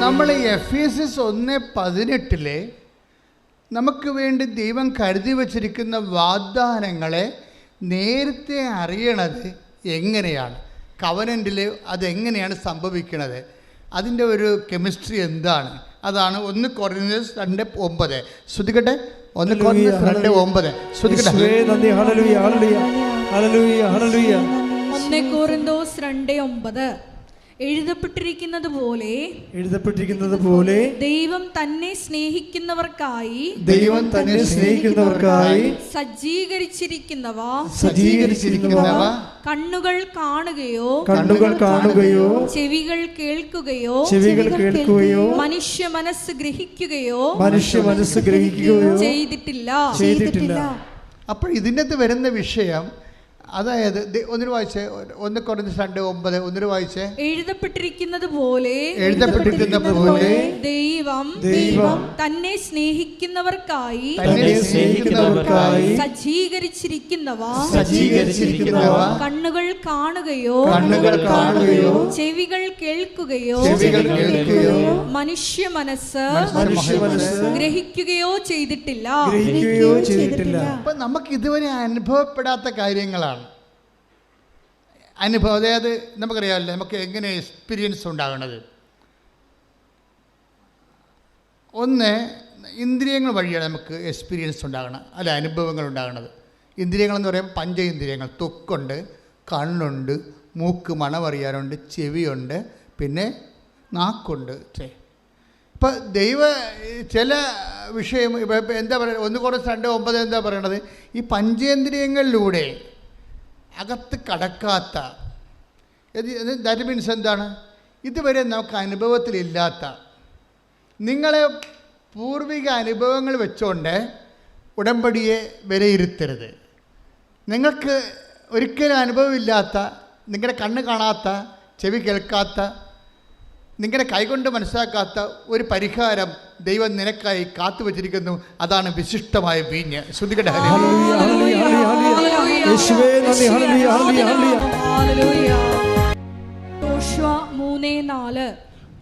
നമ്മൾ എഫേസ്യസ് 1:18 നമുക്ക് വേണ്ടി ദൈവം കരുതി വച്ചിരിക്കുന്ന വാഗ്ദാനങ്ങളെ നേരത്തെ അറിയണത് എങ്ങനെയാണ്? കവനൻറ്റിൽ അതെങ്ങനെയാണ് സംഭവിക്കുന്നത്? അതിൻ്റെ ഒരു കെമിസ്ട്രി എന്താണ്? അതാണ് 1 കൊറിന്ത്യൻസ് 2:9. ശ്രദ്ധിക്കട്ടെ, 1 കൊറിന്ത്യൻസ് 2:9 ശ്രദ്ധിക്കട്ടെ. 1 കൊറിന്തോസ് 2:9 എഴുതപ്പെട്ടിരിക്കുന്നത് പോലെ ദൈവം തന്നെ സ്നേഹിക്കുന്നവർക്കായി സജ്ജീകരിച്ചിരിക്കുന്നവ കണ്ണുകൾ കാണുകയോ ചെവികൾ കേൾക്കുകയോ മനുഷ്യ മനസ്സ് ഗ്രഹിക്കുകയോ ചെയ്തിട്ടില്ല. അപ്പോൾ ഇതിനകത്ത് വരുന്ന വിഷയം, അതായത് ഒന്നിനു വായിച്ചേ, 1 കൊറിന്ത്യൻസ് 2:9 ഒന്നിനു വായിച്ചേ. എഴുതപ്പെട്ടിരിക്കുന്നത് പോലെ ദൈവം തന്നെ സ്നേഹിക്കുന്നവർക്കായി സജ്ജീകരിച്ചിരിക്കുന്നവ കണ്ണുകൾ കാണുകയോ ചെവികൾ കേൾക്കുകയോ മനുഷ്യ മനസ്സ് ഗ്രഹിക്കുകയോ ചെയ്തിട്ടില്ല. അപ്പൊ നമുക്ക് ഇതുവരെ അനുഭവപ്പെടാത്ത കാര്യങ്ങളാണ്. അതായത് നമുക്കറിയാമല്ലോ, നമുക്ക് എങ്ങനെ എക്സ്പീരിയൻസ് ഉണ്ടാകണത്. ഒന്ന്, ഇന്ദ്രിയങ്ങൾ വഴിയാണ് നമുക്ക് എക്സ്പീരിയൻസ് ഉണ്ടാകണം, അല്ല അനുഭവങ്ങൾ ഉണ്ടാകുന്നത്. ഇന്ദ്രിയങ്ങളെന്ന് പറയുമ്പോൾ പഞ്ചേന്ദ്രിയങ്ങൾ, ത്വക്കുണ്ട്, കണ്ണുണ്ട്, മൂക്ക് മണമറിയാനുണ്ട്, ചെവിയുണ്ട്, പിന്നെ നാക്കുണ്ട്. ഇപ്പം ചില വിഷയം ഇപ്പം എന്താ പറയുക, 1-2-9 എന്താ പറയണത്, ഈ പഞ്ചേന്ദ്രിയങ്ങളിലൂടെ അകത്ത് കടക്കാത്ത, ദാറ്റ് മീൻസ് എന്താണ്, ഇതുവരെ നമുക്ക് അനുഭവത്തിലില്ലാത്ത, നിങ്ങളെ പൂർവിക അനുഭവങ്ങൾ വെച്ചുകൊണ്ട് ഉടമ്പടിയെ വിലയിരുത്തരുത്. നിങ്ങൾക്ക് ഒരിക്കലും അനുഭവമില്ലാത്ത, നിങ്ങളുടെ കണ്ണ് കാണാത്ത, ചെവി കേൾക്കാത്ത, നിങ്ങളുടെ കൈകൊണ്ട് മനസ്സിലാക്കാത്ത ഒരു പരിഹാരം ദൈവം നിനക്കായി കാത്തു വച്ചിരിക്കുന്നു. അതാണ് വിശിഷ്ടമായ വീഞ്ഞ്. ശ്രുതികട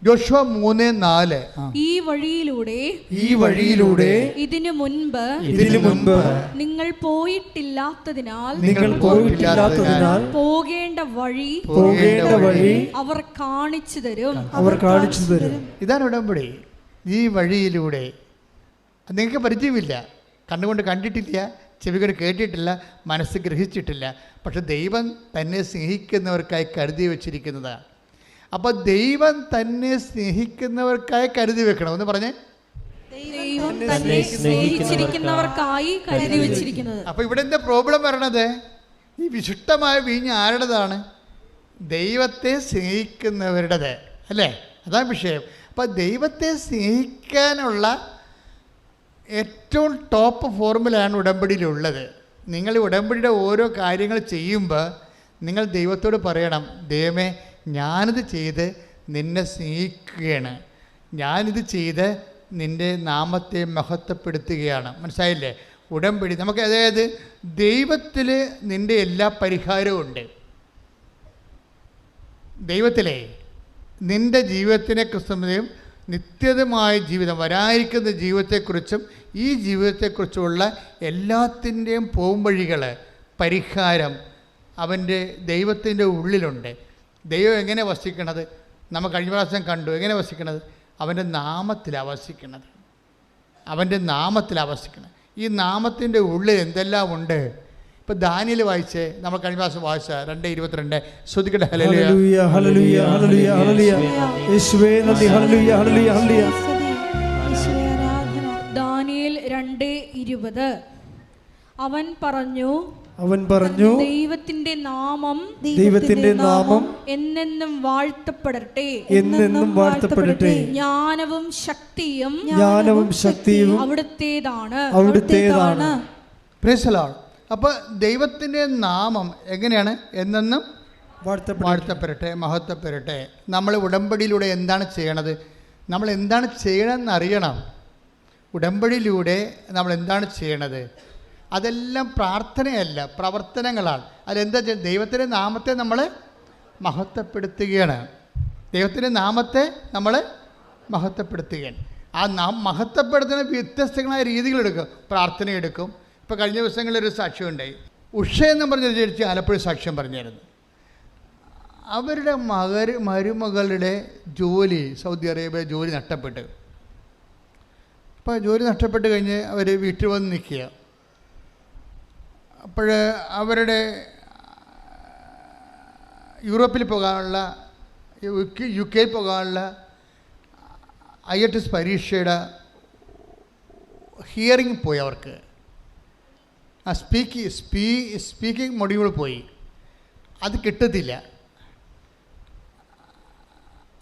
യോശുവ 3:4 ഈ വഴിയിലൂടെ ഇതിനു മുൻപ് നിങ്ങൾ പോയിട്ടില്ലാത്തതിനാൽ പോകേണ്ട വഴി അവർ കാണിച്ചു തരും. ഇതാണ് ഉടമ്പടി. ഈ വഴിയിലൂടെ നിങ്ങൾക്ക് പരിചയമില്ല, കണ്ണുകൊണ്ട് കണ്ടിട്ടില്ല, ചെവി കൊണ്ട് കേട്ടിട്ടില്ല, മനസ്സ് ഗ്രഹിച്ചിട്ടില്ല. പക്ഷെ ദൈവം തന്നെ സ്നേഹിക്കുന്നവർക്കായി കരുതി വച്ചിരിക്കുന്നതാണ്. അപ്പോൾ ദൈവം തന്നെ സ്നേഹിക്കുന്നവർക്കായി കരുതി വെക്കണം. ഒന്ന് പറഞ്ഞേ, ദൈവം തന്നെ സ്നേഹിച്ചിരിക്കുന്നവർക്കായി കരുതി വെച്ചിരിക്കുന്നത്. അപ്പോൾ ഇവിടെ എന്താ പ്രോബ്ലം വരണത്? ഈ വിശിഷ്ടമായ വീഞ്ഞ് ആരുടേതാണ്? ദൈവത്തെ സ്നേഹിക്കുന്നവരുടേത് അല്ലേ? അതാണ് വിഷയം. അപ്പോൾ ദൈവത്തെ സ്നേഹിക്കാനുള്ള ഏറ്റവും ടോപ്പ് ഫോർമുലയാണ് ഉടമ്പടിയിലുള്ളത്. നിങ്ങൾ ഉടമ്പടിയുടെ ഓരോ കാര്യങ്ങൾ ചെയ്യുമ്പോൾ നിങ്ങൾ ദൈവത്തോട് പറയണം, ദൈവമേ ഞാനിത് ചെയ്ത് നിന്നെ സ്നേഹിക്കുകയാണ്, ഞാനിത് ചെയ്ത് നിൻ്റെ നാമത്തെ മഹത്വപ്പെടുത്തുകയാണ്. മനസ്സിലായില്ലേ? ഉടമ്പടി നമുക്ക്, അതായത് ദൈവത്തിൽ നിൻ്റെ എല്ലാ പരിഹാരവും ഉണ്ട്. ദൈവത്തിലെ നിൻ്റെ ജീവിതത്തിനെ കുറിച്ചും നിത്യതമായ ജീവിതം, വരാനിരിക്കുന്ന ജീവിതത്തെക്കുറിച്ചും ഈ ജീവിതത്തെക്കുറിച്ചുമുള്ള എല്ലാത്തിൻ്റെയും പോംവഴികൾ, പരിഹാരം അവൻ്റെ ദൈവത്തിൻ്റെ ഉള്ളിലുണ്ട്. ദൈവം എങ്ങനെ വസിക്കണത്? നമ്മൾ കഴിഞ്ഞ പ്രാവശ്യം കണ്ടു. എങ്ങനെ വസിക്കണത്? അവൻ്റെ നാമത്തിലാണ് വസിക്കണത്. അവൻ്റെ നാമത്തിലാണ് വസിക്കണത്. ഈ നാമത്തിൻ്റെ ഉള്ളിൽ എന്തെല്ലാം ഉണ്ട്? ഇപ്പം ദാനിയേൽ വായിച്ചേ, നമ്മൾ കഴിഞ്ഞ പ്രാവശ്യം വായിച്ച 2:22 ശ്രുതിക്കട്ടെ. ഹല്ലേലൂയ ഹല്ലേലൂയ ഹല്ലേലൂയ ഹല്ലേലൂയ യേശുവേ നന്ദി. Hallelujah hallelujah hallelujah. ദാനിയേൽ 2:20 അവൻ പറഞ്ഞു ദൈവത്തിന്റെ നാമം എന്നെന്നും വാഴ്ത്തപ്പെടട്ടെ, ജ്ഞാനവും ശക്തിയും അവിടുത്തേതാണ്. Praise the Lord. അപ്പോൾ ദൈവത്തിൻ്റെ നാമം എങ്ങനെയാണ്? എന്നെന്നും വാഴ്ത്തപ്പെടട്ടെ, മഹത്വപ്പെടട്ടെ. നമ്മൾ ഉടമ്പടിയിലൂടെ എന്താണ് ചെയ്യണത്? നമ്മൾ എന്താണ് ചെയ്യണമെന്ന് അറിയണം. ഉടമ്പടിയിലൂടെ നമ്മൾ എന്താണ് ചെയ്യണത്? അതെല്ലാം പ്രാർത്ഥനയല്ല, പ്രവർത്തനങ്ങളാണ്. അതെന്താ? ദൈവത്തിൻ്റെ നാമത്തെ നമ്മൾ മഹത്വപ്പെടുത്തുകയാണ്. ദൈവത്തിൻ്റെ നാമത്തെ നമ്മൾ മഹത്വപ്പെടുത്തുകയാണ്. ആ മഹത്വപ്പെടുത്തുന്ന വ്യത്യസ്തങ്ങളായ രീതികളെടുക്കും. പ്രാർത്ഥന എടുക്കും. ഇപ്പോൾ കഴിഞ്ഞ ദിവസങ്ങളിലൊരു സാക്ഷ്യം ഉണ്ടായി. ഉഷ എന്ന് പറഞ്ഞൊരു ചേച്ചി ആലപ്പുഴ സാക്ഷ്യം പറഞ്ഞായിരുന്നു. അവരുടെ മരുമകളുടെ ജോലി, സൗദി അറേബ്യ ജോലി നഷ്ടപ്പെട്ടു. അപ്പോൾ ജോലി നഷ്ടപ്പെട്ട് കഴിഞ്ഞ് അവർ വീട്ടിൽ വന്ന് നിൽക്കുക. അപ്പോൾ അവരുടെ യൂറോപ്പിൽ പോകാനുള്ള, UK പോകാനുള്ള IELTS പരീക്ഷയുടെ ഹിയറിംഗ് പോയി. അവർക്ക് ആ സ്പീക്കിംഗ് മൊഡ്യൂൾ പോയി. അത് കിട്ടത്തില്ല.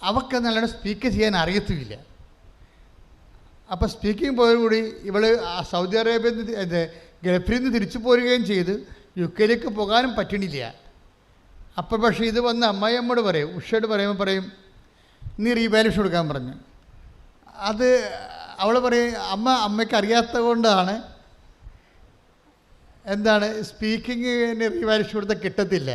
അവർക്ക് നല്ലോണം സ്പീക്ക് ചെയ്യാൻ അറിയത്തുമില്ല. അപ്പോൾ സ്പീക്കിംഗ് പോയതോടുകൂടി ഇവൾ സൗദി അറേബ്യയിൽ നിന്ന്, ഗൾഫിൽ നിന്ന് തിരിച്ചു പോരുകയും ചെയ്ത് UK പോകാനും പറ്റണില്ല. അപ്പോൾ പക്ഷേ ഇത് വന്ന് അമ്മായിയമ്മോട് പറയും, ഉഷയോട് പറയുമ്പോൾ പറയും, നീ റീവാലുവേഷൻ കൊടുക്കാൻ പറഞ്ഞു. അത് അവൾ പറയും, അമ്മയ്ക്ക് അറിയാത്തത് കൊണ്ടാണ്, എന്താണ് സ്പീക്കിങ്ങിന് റീവാലുവേഷൻ കൊടുത്താൽ കിട്ടത്തില്ല,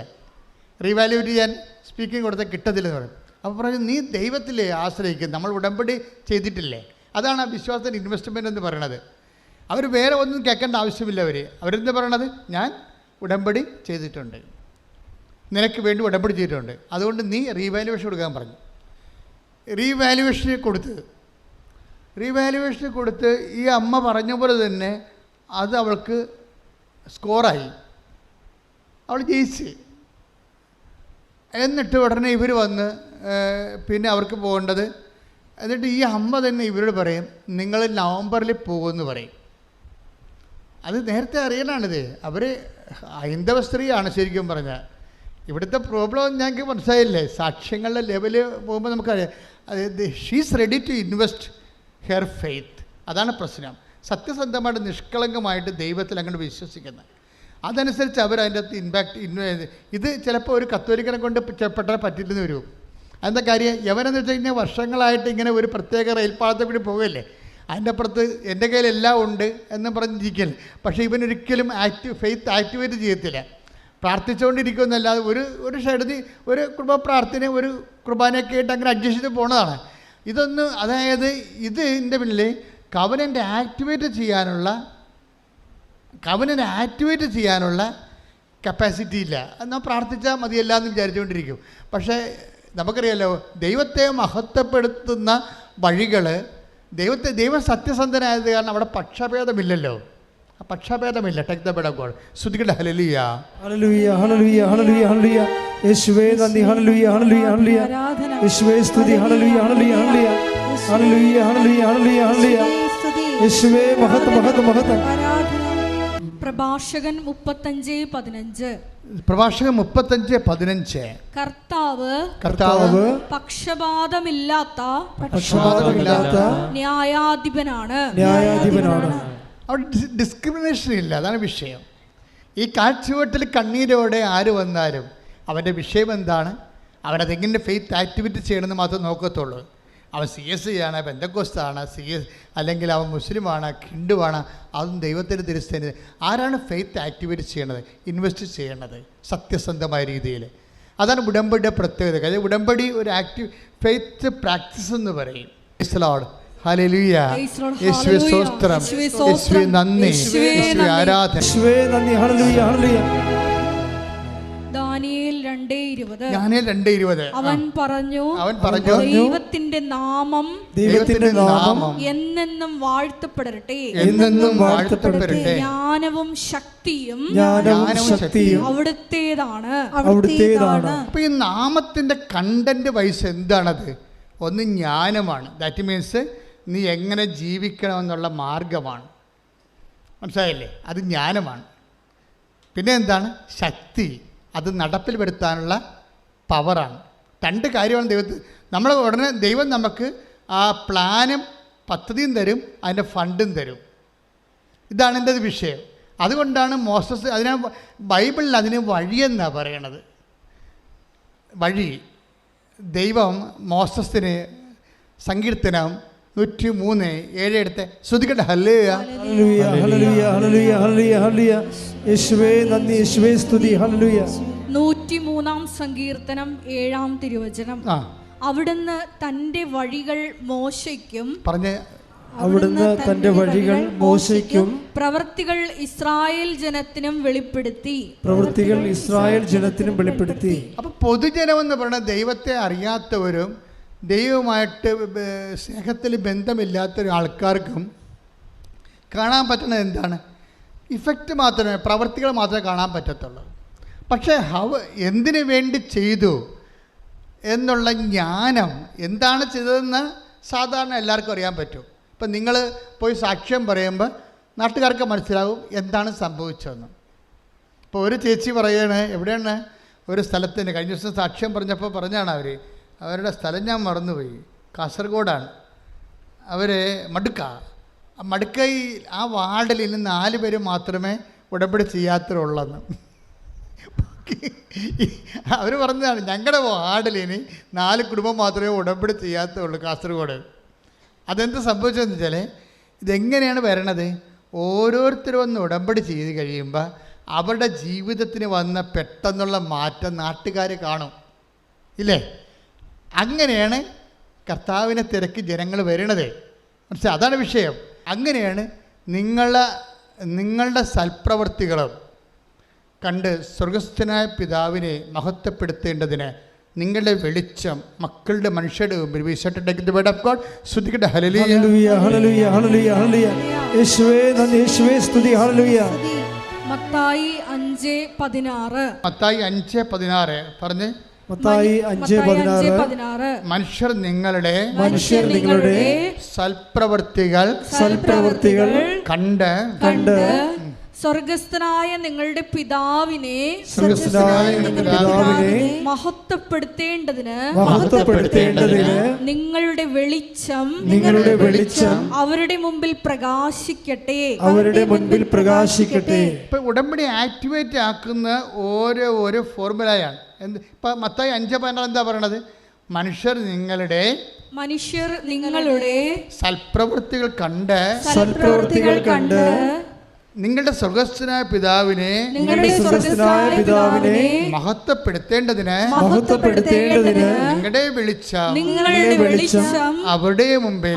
റീവാലുവേറ്റ് ചെയ്യാൻ സ്പീക്കിംഗ് കൊടുത്താൽ കിട്ടത്തില്ലെന്ന് പറയും. അപ്പോൾ പറഞ്ഞു, നീ ദൈവത്തിലെ ആശ്രയിക്കും, നമ്മൾ ഉടമ്പടി ചെയ്തിട്ടില്ലേ. അതാണ് ആ വിശ്വാസത്തിൻ്റെ ഇൻവെസ്റ്റ്മെൻ്റ് എന്ന് പറയണത്. അവർ വേറെ ഒന്നും കേൾക്കേണ്ട ആവശ്യമില്ല. അവരെന്താ പറയണത്? ഞാൻ ഉടമ്പടി ചെയ്തിട്ടുണ്ട്, നിനക്ക് വേണ്ടി ഉടമ്പടി ചെയ്തിട്ടുണ്ട്, അതുകൊണ്ട് നീ റീവാലുവേഷൻ കൊടുക്കാൻ പറഞ്ഞു. റീവാലുവേഷൻ കൊടുത്ത് റീവാലുവേഷൻ കൊടുത്ത് ഈ അമ്മ പറഞ്ഞ പോലെ തന്നെ അത് അവൾക്ക് സ്കോറായി, അവൾ ജയിച്ച്. എന്നിട്ട് ഉടനെ ഇവർ വന്ന് പിന്നെ അവർക്ക് പോകേണ്ടത്, എന്നിട്ട് ഈ അമ്മ തന്നെ ഇവരോട് പറയും നിങ്ങൾ നവംബറിൽ പോകുമെന്ന് പറയും. അത് നേരത്തെ അറിയാനാണിത്. അവർ ഹൈന്ദവ സ്ത്രീയാണ് ശരിക്കും പറഞ്ഞാൽ. ഇവിടുത്തെ പ്രോബ്ലം ഞങ്ങൾക്ക് മനസ്സിലായില്ലേ, സാക്ഷ്യങ്ങളുടെ ലെവല് പോകുമ്പോൾ നമുക്കറിയാം. അതായത് she's ready to invest her faith. അതാണ് പ്രശ്നം. സത്യസന്ധമായിട്ട് നിഷ്കളങ്കമായിട്ട് ദൈവത്തിൽ അങ്ങോട്ട് വിശ്വസിക്കുന്നത്. അതനുസരിച്ച് അവർ അതിൻ്റെ അകത്ത് ഇത് ചിലപ്പോൾ ഒരു കത്തോലിക്കനെ കൊണ്ട് പെട്ടാൽ പറ്റില്ലെന്ന് വരും. അതെന്താ കാര്യം? യവനെന്ന് വെച്ച് കഴിഞ്ഞാൽ വർഷങ്ങളായിട്ട് ഇങ്ങനെ ഒരു പ്രത്യേക റെയിൽപ്പാളത്തെ കൂടി പോവുകയല്ലേ, അതിൻ്റെ അപ്പുറത്ത് എൻ്റെ കയ്യിൽ എല്ലാം ഉണ്ട് എന്ന് പറഞ്ഞിരിക്കൽ. പക്ഷേ ഇവനൊരിക്കലും ഫെയ്ത്ത് ആക്ടിവേറ്റ് ചെയ്യത്തില്ല. പ്രാർത്ഥിച്ചുകൊണ്ടിരിക്കുമെന്നല്ലാതെ ഒരു സൈഡിൽ ഒരു കുർബ പ്രാർത്ഥന, ഒരു കുർബാനയൊക്കെ ആയിട്ട് അങ്ങനെ അഡ്ജസ്റ്റ് ചെയ്ത് പോണതാണ് ഇതൊന്നും. അതായത് ഇതിൻ്റെ പിന്നിൽ കവനൻ്റ് ആക്ടിവേറ്റ് ചെയ്യാനുള്ള കപ്പാസിറ്റി ഇല്ല. എന്നാൽ പ്രാർത്ഥിച്ചാൽ മതിയല്ല എന്ന് വിചാരിച്ചുകൊണ്ടിരിക്കും. പക്ഷേ നമുക്കറിയാലോ, ദൈവത്തെ മഹത്വപ്പെടുത്തുന്ന വഴികൾ, ദൈവം സത്യസന്ധനായത് കാരണം അവിടെ പക്ഷഭേദമില്ലല്ലോ. പക്ഷഭേദമില്ല. Take the bed of God. സ്തുതിക്കട്ടെ. Hallelujah, hallelujah, hallelujah, hallelujah, hallelujah. യേശുവേ നന്ദി. Hallelujah, hallelujah, hallelujah. യേശുവേ സ്തുതി. Hallelujah, hallelujah, hallelujah. Hallelujah, hallelujah, hallelujah, hallelujah. യേശുവേ മഹത്വം, മഹത്വം, മഹത്വം. പ്രഭാഷകൻ 35:15. പ്രഭാഷകൻ 35:15. കർത്താവ് പക്ഷപാതമില്ലാത്ത ന്യായാധിപനാണ്. അവിടെ ഡിസ്ക്രിമിനേഷൻ ഇല്ല. അതാണ് വിഷയം. ഈ കാഴ്ചവെട്ടിൽ കണ്ണീരോടെ ആര് വന്നാലും അവൻ്റെ വിഷയം എന്താണ്, അവനതെങ്ങനെ ഫെയ്ത്ത് ആക്ടിവിറ്റി ചെയ്യണമെന്ന് മാത്രമേ നോക്കത്തുള്ളൂ. അവൻ CSI ആണ്, പെന്തക്കോസ്താണ്, അല്ലെങ്കിൽ അവൻ മുസ്ലിമാണ്, ഹിന്ദുവാണ്, അതും ദൈവത്തിൻ്റെ തിരുസ്ഥേന. ആരാണ് ഫെയ്ത്ത് ആക്ടിവേറ്റ് ചെയ്യണത്, ഇൻവെസ്റ്റ് ചെയ്യണത് സത്യസന്ധമായ രീതിയിൽ? അതാണ് ഉടമ്പടിയുടെ പ്രത്യേകത. കാര്യം ഉടമ്പടി ഒരു ഫെയ്ത്ത് പ്രാക്ടീസ് എന്ന് പറയും. ഹല്ലേലൂയ, യേശുവേ സ്തോത്രം, യേശുവേ നന്ദി, യേശുവേ ആരാധന. Hallelujah, hallelujah. ദാനിയേൽ 2:20. അവൻ പറഞ്ഞു ദൈവത്തിന്റെ നാമം എന്നെന്നും വാഴ്ത്തപ്പെടട്ടെ. ജ്ഞാനവും ശക്തിയും അവിടുത്തേതാണ്. അപ്പൊ ഈ നാമത്തിന്റെ കണ്ടന്റ് വൈസ് എന്താണത്? ഒന്ന് ജ്ഞാനമാണ്. ദാറ്റ് മീൻസ് നീ എങ്ങനെ ജീവിക്കണമെന്നുള്ള മാർഗമാണ്. മനസ്സിലായില്ലേ? അത് ജ്ഞാനമാണ്. പിന്നെ എന്താണ്? ശക്തി. അത് നടപ്പിൽ വരുത്താനുള്ള പവറാണ്. രണ്ട് കാര്യമാണ് ദൈവത്തിൽ. നമ്മൾ ഉടനെ ദൈവം നമുക്ക് ആ പ്ലാനും പദ്ധതിയും തരും, അതിൻ്റെ ഫണ്ടും തരും. ഇതാണ് എൻ്റെ വിഷയം. അതുകൊണ്ടാണ് മോസസ് ബൈബിളിൽ അതിന് വഴിയെന്നാണ് പറയണത്. വഴി. ദൈവം മോസസിന് സങ്കീർത്തനം 103:7 എടുത്ത് ശ്രുതിക്കട്ടെ. Hallelujah, hallelujah, hallelujah, hallelujah, hallelujah, hallelujah. യേശുവേ നന്ദി, യേശുവേ സ്തുതി. ഹല്ലേലൂയ. 103-ാം സങ്കീർത്തനം 7-ാം തിരുവചനം. അവിടുന്ന് തൻ്റെ വഴികൾ മോശയ്ക്കും അവിടുന്ന് തന്റെ വഴികൾ മോശയ്ക്കും പ്രവൃത്തികൾ ഇസ്രായേൽ ജനത്തിനും വെളിപ്പെടുത്തി. അപ്പോൾ പൊതുജനമെന്ന് പറയുന്നത് ദൈവത്തെ അറിയാത്തവരും ദൈവവുമായിട്ട് സ്നേഹത്തിൽ ബന്ധമില്ലാത്ത ആൾക്കാർക്കും കാണാൻ പറ്റുന്നത് എന്താണ്? ഇഫക്റ്റ് മാത്രമേ, പ്രവൃത്തികൾ മാത്രമേ കാണാൻ പറ്റത്തുള്ളൂ. പക്ഷേ എന്തിനു വേണ്ടി ചെയ്തു എന്നുള്ള ജ്ഞാനം, എന്താണ് ചെയ്തതെന്ന് സാധാരണ എല്ലാവർക്കും അറിയാൻ പറ്റും. ഇപ്പം നിങ്ങൾ പോയി സാക്ഷ്യം പറയുമ്പോൾ നാട്ടുകാർക്ക് മനസ്സിലാവും എന്താണ് സംഭവിച്ചതെന്ന്. ഇപ്പോൾ ഒരു ചേച്ചി പറയുകയാണ്, എവിടെയാണ് ഒരു സ്ഥലത്തിന് കഴിഞ്ഞ ദിവസം സാക്ഷ്യം പറഞ്ഞപ്പോൾ പറഞ്ഞാണ് അവരുടെ സ്ഥലം ഞാൻ മറന്നുപോയി, കാസർഗോഡാണ്. അവർ മടുക്കൈ ആ വാർഡിൽ ഇന്ന് 4 പേര് മാത്രമേ ഉടമ്പടി ചെയ്യാത്തവരുള്ളെന്ന്. അവർ പറഞ്ഞതാണ്, ഞങ്ങളുടെ വാർഡിൽ ഇനി 4 കുടുംബം മാത്രമേ ഉടമ്പടി ചെയ്യാത്തുള്ളൂ കാസർഗോഡ്. അതെന്ത് സംഭവിച്ചതെന്ന് വെച്ചാൽ, ഇതെങ്ങനെയാണ് വരണത്? ഓരോരുത്തരും ഒന്ന് ഉടമ്പടി ചെയ്ത് കഴിയുമ്പോൾ അവരുടെ ജീവിതത്തിന് വന്ന പെട്ടെന്നുള്ള മാറ്റം നാട്ടുകാർ കാണും, ഇല്ലേ? അങ്ങനെയാണ് കർത്താവിനെ തിരക്കി ജനങ്ങൾ വരണത്. മനസ്സിലായി? അതാണ് വിഷയം. അങ്ങനെയാണ് നിങ്ങളുടെ സൽപ്രവൃത്തികളും കണ്ട് സ്വർഗസ്ഥനായ പിതാവിനെ മഹത്വപ്പെടുത്തേണ്ടതിന് നിങ്ങളുടെ വെളിച്ചം മക്കളുടെ മനുഷ്യരുടെ മുമ്പിൽ വീശട്ടെ. Take the word of God. ശ്രുതിക്കട്ടെ. Hallelujah. Hallelujah hallelujah hallelujah hallelujah. യേശുവേ നന്ദി, യേശുവേ സ്തുതി. ഹല്ലേലൂയ. മത്തായി 5:16. മത്തായി 5:16 പറഞ്ഞ്. മത്തായി 5:16 മനുഷ്യർ നിങ്ങളുടെ സൽപ്രവൃത്തികൾ കണ്ട് സ്വർഗസ്ഥനായ നിങ്ങളുടെ പിതാവിനെ മഹത്വപ്പെടുത്തേണ്ടതിന് നിങ്ങളുടെ വെളിച്ചം അവരുടെ മുമ്പിൽ പ്രകാശിക്കട്ടെ. ഇപ്പൊ ഉടമ്പടി ആക്ടിവേറ്റ് ആക്കുന്ന ഓരോ ഫോർമുലയാണ്. ഇപ്പൊ മത്തായി 5:16 എന്താ പറയണത്? മനുഷ്യർ നിങ്ങളുടെ സൽപ്രവൃത്തികൾ കണ്ട് നിങ്ങളുടെ സ്വർഗസ്ഥനായ പിതാവിനെ മഹത്വപ്പെടുത്തേണ്ടതിന് നിങ്ങളുടെ വെളിച്ചം അവരുടെ മുമ്പിൽ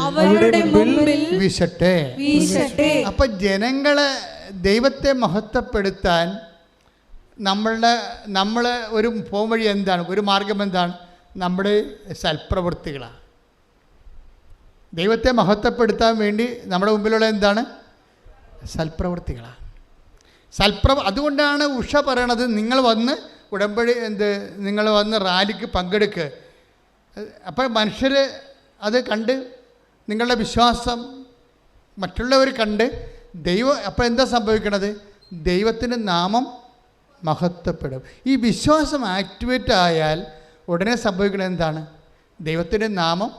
വീശട്ടെ. അപ്പൊ ജനങ്ങളെ ദൈവത്തെ മഹത്വപ്പെടുത്താൻ നമ്മൾ ഒരു പോംവഴി എന്താണ്? ഒരു മാർഗം എന്താണ്? നമ്മുടെ സൽപ്രവൃത്തികളാണ്. ദൈവത്തെ മഹത്വപ്പെടുത്താൻ വേണ്ടി നമ്മുടെ മുമ്പിലുള്ള എന്താണ്? സൽപ്രവൃത്തികളാണ്. അതുകൊണ്ടാണ് ഉഷ പറയണത്, നിങ്ങൾ വന്ന് ഉടമ്പടി നിങ്ങൾ വന്ന് റാലിക്ക് പങ്കെടുക്കുക. അപ്പോൾ മനുഷ്യർ അത് കണ്ട് നിങ്ങളുടെ വിശ്വാസം മറ്റുള്ളവർ കണ്ട് അപ്പോൾ എന്താ സംഭവിക്കണത്? ദൈവത്തിൻ്റെ നാമം മഹത്വപ്പെടും. ഈ വിശ്വാസം ആക്ടിവേറ്റ് ആയാൽ ഉടനെ സംഭവിക്കുന്നത് എന്താണ്? ദൈവത്തിൻ്റെ നാമം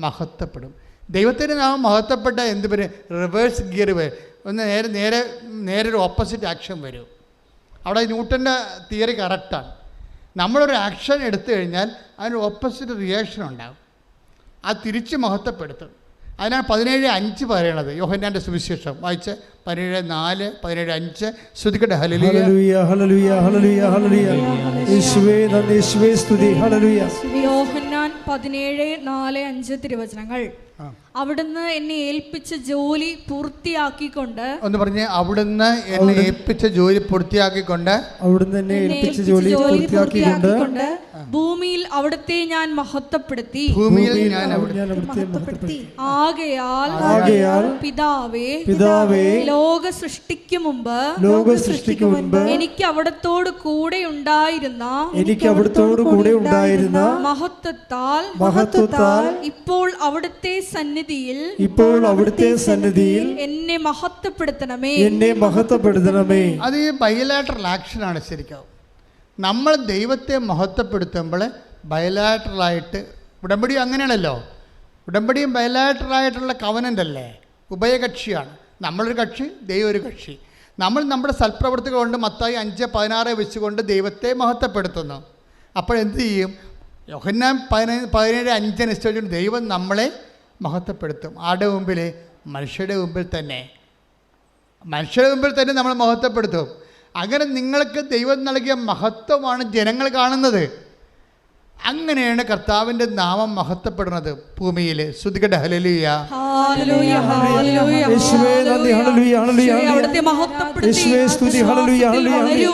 മഹത്വപ്പെടും. ദൈവത്തിൻ്റെ നാമം മഹത്വപ്പെട്ട എന്ത് വരും? റിവേഴ്സ് ഗിയർ വരും. ഒന്ന് നേരെ ഒരു ഓപ്പോസിറ്റ് ആക്ഷൻ വരും. അവിടെ ന്യൂട്ടൻ്റെ തിയറി കറക്റ്റാണ്. നമ്മളൊരു ആക്ഷൻ എടുത്തു കഴിഞ്ഞാൽ അതിന് ഓപ്പോസിറ്റ് റിയാക്ഷൻ ഉണ്ടാകും. അത് തിരിച്ച് മഹത്വപ്പെടുത്തും. അതിനാണ് 17:5 പറയണത്. യോഹന്നാൻ്റെ സുവിശേഷം വായിച്ച് 17:4, 17:5 ശ്രുതിക്കട്ടെ. Hallelujah hallelujah hallelujah hallelujah. യേശുവേ നന്ദി, യേശുവേ സ്തുതി. ഹല്ലേലൂയ. യോഹന്നാൻ 17:4-5 തിരുവചനങ്ങൾ. അവിടുന്ന് എന്നെ ഏൽപ്പിച്ച ജോലി പൂർത്തിയാക്കിക്കൊണ്ട് ഒന്ന് പറഞ്ഞേ. അവിടുന്ന് എന്നെ ഏൽപ്പിച്ച ജോലി പൂർത്തിയാക്കിക്കൊണ്ട് ഭൂമിയിൽ അവിടുത്തെ ഞാൻ മഹത്വപ്പെടുത്തി. ആകയാൽ പിതാവേ ലോക സൃഷ്ടിക്കു മുമ്പ് എനിക്ക് അവിടത്തോട് കൂടെ ഉണ്ടായിരുന്ന മഹത്വത്താൽ ഇപ്പോൾ അവിടുത്തെ സന്നിധിയിൽ എന്നെ മഹത്വപ്പെടുത്തണമേ. അത് ഈ ബയലാറ്ററൽ ആക്ഷനാണ്. ശരിക്കും നമ്മൾ ദൈവത്തെ മഹത്വപ്പെടുത്തുമ്പോൾ ബയലാറ്ററലായിട്ട്, ഉടമ്പടി അങ്ങനെയാണല്ലോ. ഉടമ്പടിയും ബയലാറ്ററലായിട്ടുള്ള കവനൻ്റ് അല്ലേ, ഉഭയകക്ഷിയാണ്. നമ്മളൊരു കക്ഷി, ദൈവം ഒരു കക്ഷി. നമ്മൾ നമ്മുടെ സൽപ്രവൃത്തികൾ കൊണ്ട് മത്തായി 5:16 വെച്ചുകൊണ്ട് ദൈവത്തെ മഹത്വപ്പെടുത്തുന്നു. അപ്പോഴെന്ത് ചെയ്യും? യോഹന്നാൻ 17:5 അനുസരിച്ചുകൊണ്ട് ദൈവം നമ്മളെ മഹത്വപ്പെടുത്തും. ആരുടെ മുമ്പിൽ? മനുഷ്യരുടെ മുമ്പിൽ തന്നെ നമ്മൾ മഹത്വപ്പെടുത്തും. അങ്ങനെ നിങ്ങൾക്ക് ദൈവം നൽകിയ മഹത്വമാണ് ജനങ്ങൾ കാണുന്നത്. അങ്ങനെയാണ് കർത്താവിൻ്റെ നാമം മഹത്വപ്പെടുന്നത് ഭൂമിയിൽ. ശ്രുതിക്കട്ടെ. ഹല്ലേലൂയ. യേശുവേ നന്ദി. Hallelujah hallelujah. അവിടുത്തെ മഹത്വപ്പെടുത്തി യേശുവേ സ്തുതി. Hallelujah hallelujah.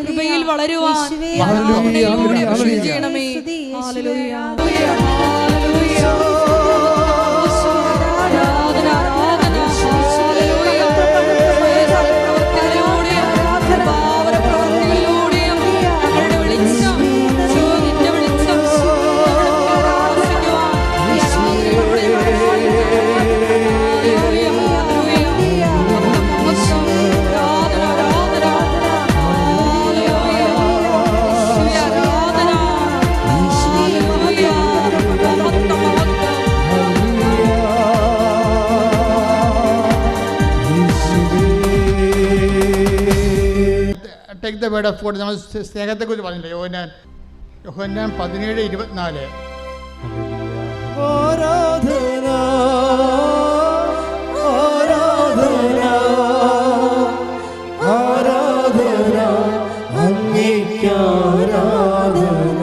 കൃപയിൽ വളരുവാൻ ഹല്ലേലൂയ ഹല്ലേലൂയ ഹല്ലേലൂയ. ചെയ്യണമേ. Hallelujah. Take the word of God. നമ്മൾ സ്നേഹത്തെക്കുറിച്ച് പറഞ്ഞില്ലേ? യോഹന്നാൻ 17:24. ആരാധന ആരാധന ആരാധന അങ്ങേക്ക് ആരാധന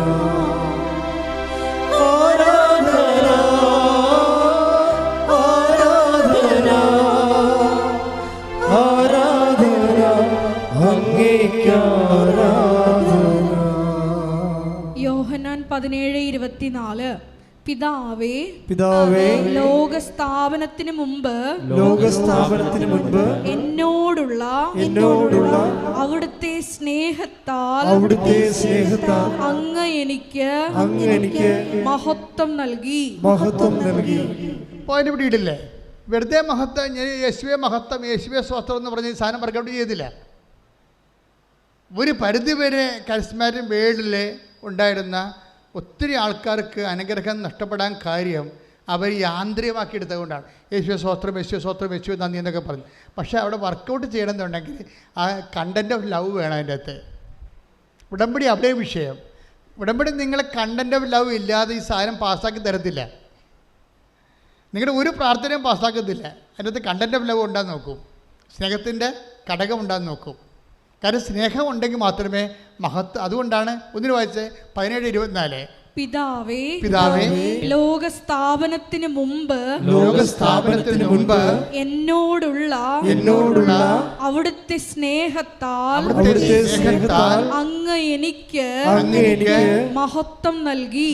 ആരാധന ആരാധന ആരാധന അങ്ങേക്ക് ആരാധന. യോഹന്നാൻ 24. പിതാവേ, പിതാവേ, ലോകസ്ഥാപനത്തിന് മുമ്പ് എന്നോടുള്ള അവിടുത്തെ സ്നേഹത്താൽ അങ്ങ് എനിക്ക് മഹത്വം നൽകി. പോയിന്റ് പിടിയിട്ടില്ലേ? വെറുതെ മഹത്വം, യേശുവെ മഹത്വം, യേശുവെ സ്വസ്ത്രം എന്ന് പറഞ്ഞ് സാധനം വർക്കൗട്ട് ചെയ്തില്ല. ഒരു പരിധിവരെ കരിസ്മാറ്റിക് വേൾഡിൽ ഉണ്ടായിരുന്ന ഒത്തിരി ആൾക്കാർക്ക് അനുഗ്രഹം നഷ്ടപ്പെടാൻ കാര്യം അവർ യാന്ത്രികമാക്കി എടുത്തതുകൊണ്ടാണ്. യേശുവെ സ്വസ്ത്രം, യേശുവെ സ്വസ്ത്രം, യേശുവെ നന്ദി എന്നൊക്കെ പറഞ്ഞു. പക്ഷേ അവിടെ വർക്കൗട്ട് ചെയ്യണമെന്നുണ്ടെങ്കിൽ ആ കണ്ടൻറ്റ് ഓഫ് ലവ് വേണം അതിൻ്റെ അകത്ത്. ഉടമ്പടി അവിടെ വിഷയം. ഉടമ്പടി നിങ്ങളെ കണ്ടൻറ്റ് ഓഫ് ലവ് ഇല്ലാതെ ഈ സാധനം പാസ്സാക്കി തരത്തില്ല. നിങ്ങളുടെ ഒരു പ്രാർത്ഥനയും പാസ്സാക്കത്തില്ല. അതിൻ്റെ അകത്ത് കണ്ടൻറ്റ് ഓഫ് ലവ് ഉണ്ടാകുന്ന നോക്കും, സ്നേഹത്തിൻ്റെ ഘടകം ഉണ്ടാകുന്ന നോക്കും. കാരണം സ്നേഹം ഉണ്ടെങ്കിൽ മാത്രമേ മഹത്വം. അതുകൊണ്ടാണ് ഒന്നിനു വായിച്ച് 17:24. പിതാവേ, ലോകസ്ഥാപനത്തിന് മുമ്പ് എന്നോടുള്ള അവിടുത്തെ സ്നേഹത്താൽ അങ്ങ് എനിക്ക് മഹത്വം നൽകി.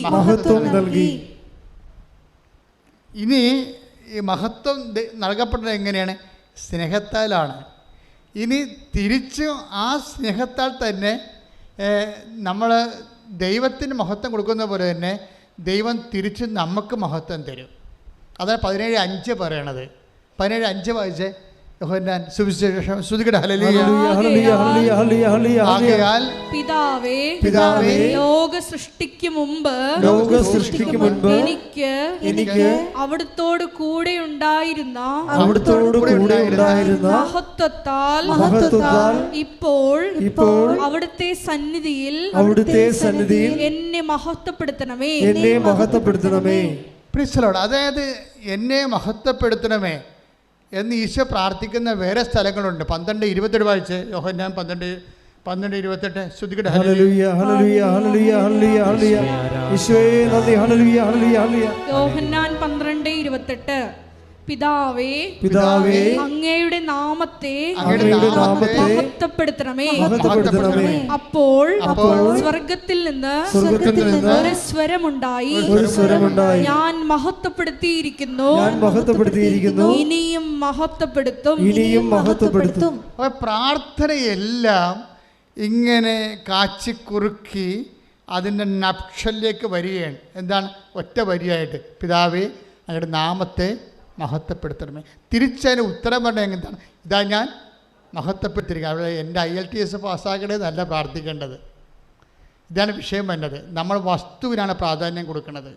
ഇനി ഈ മഹത്വം നൽകപ്പെട്ടത് എങ്ങനെയാണ്? സ്നേഹത്താലാണ്. ഇനി തിരിച്ച് ആ സ്നേഹത്താൽ തന്നെ നമ്മൾ ദൈവത്തിന് മഹത്വം കൊടുക്കുന്ന പോലെ തന്നെ ദൈവം തിരിച്ച് നമുക്ക് മഹത്വം തരും. അതാണ് 17:5 പറയണത്. 17:5 വായിച്ച് യോഹന്നാൻ സുവിശേഷം. ശ്രുതികട ഹല്ലേലൂയ. ആകയാൽ പിതാവേ, ലോക സൃഷ്ടിക്ക് മുമ്പ് എനിക്ക് അവിടുത്തോട് കൂടെ ഉണ്ടായിരുന്ന മഹത്വത്താൽ ഇപ്പോൾ അവിടുത്തെ സന്നിധിയിൽ എന്നെ മഹത്വപ്പെടുത്തണമേ. അതായത് എന്നെ മഹത്വപ്പെടുത്തണമേ എന്ന് ഈശോ പ്രാർത്ഥിക്കുന്ന വേറെ സ്ഥലങ്ങളുണ്ട്. 12:28 വായിച്ച് യോഹന്നാൻ 12:28. ശ്രുതികട ഹല്ലേലൂയ. ഈശോയെ നന്ദി. യോഹന്നാൻ 12:28. പിതാവേ, അങ്ങയുടെ നാമത്തെ മഹത്വപ്പെടുത്തണമേ. അപ്പോൾ സ്വർഗത്തിൽ നിന്ന് ഒരു സ്വരമുണ്ടായി, ഞാൻ മഹത്വപ്പെടുത്തിയിരിക്കുന്നു, ഇനിയും മഹത്വപ്പെടുത്തും. പ്രാർത്ഥനയെല്ലാം ഇങ്ങനെ കാച്ചിക്കുറുക്കി അതിൻ്റെ നക്ഷലിലേക്ക് വരികയാണ്. എന്താണ്? ഒറ്റ വരിയായിട്ട് പിതാവേ അങ്ങയുടെ നാമത്തെ മഹത്വപ്പെടുത്തണമേ. തിരിച്ചതിന് ഉത്തരം പറഞ്ഞാൽ എന്താണ്? ഇതാ ഞാൻ മഹത്വപ്പെടുത്തിയിരിക്കുക. അവിടെ എൻ്റെ IELTS പാസ്സാക്കണേ നല്ല പ്രാർത്ഥിക്കേണ്ടത്. ഇതാണ് വിഷയം വന്നത്. നമ്മൾ വസ്തുവിനാണ് പ്രാധാന്യം കൊടുക്കുന്നത്.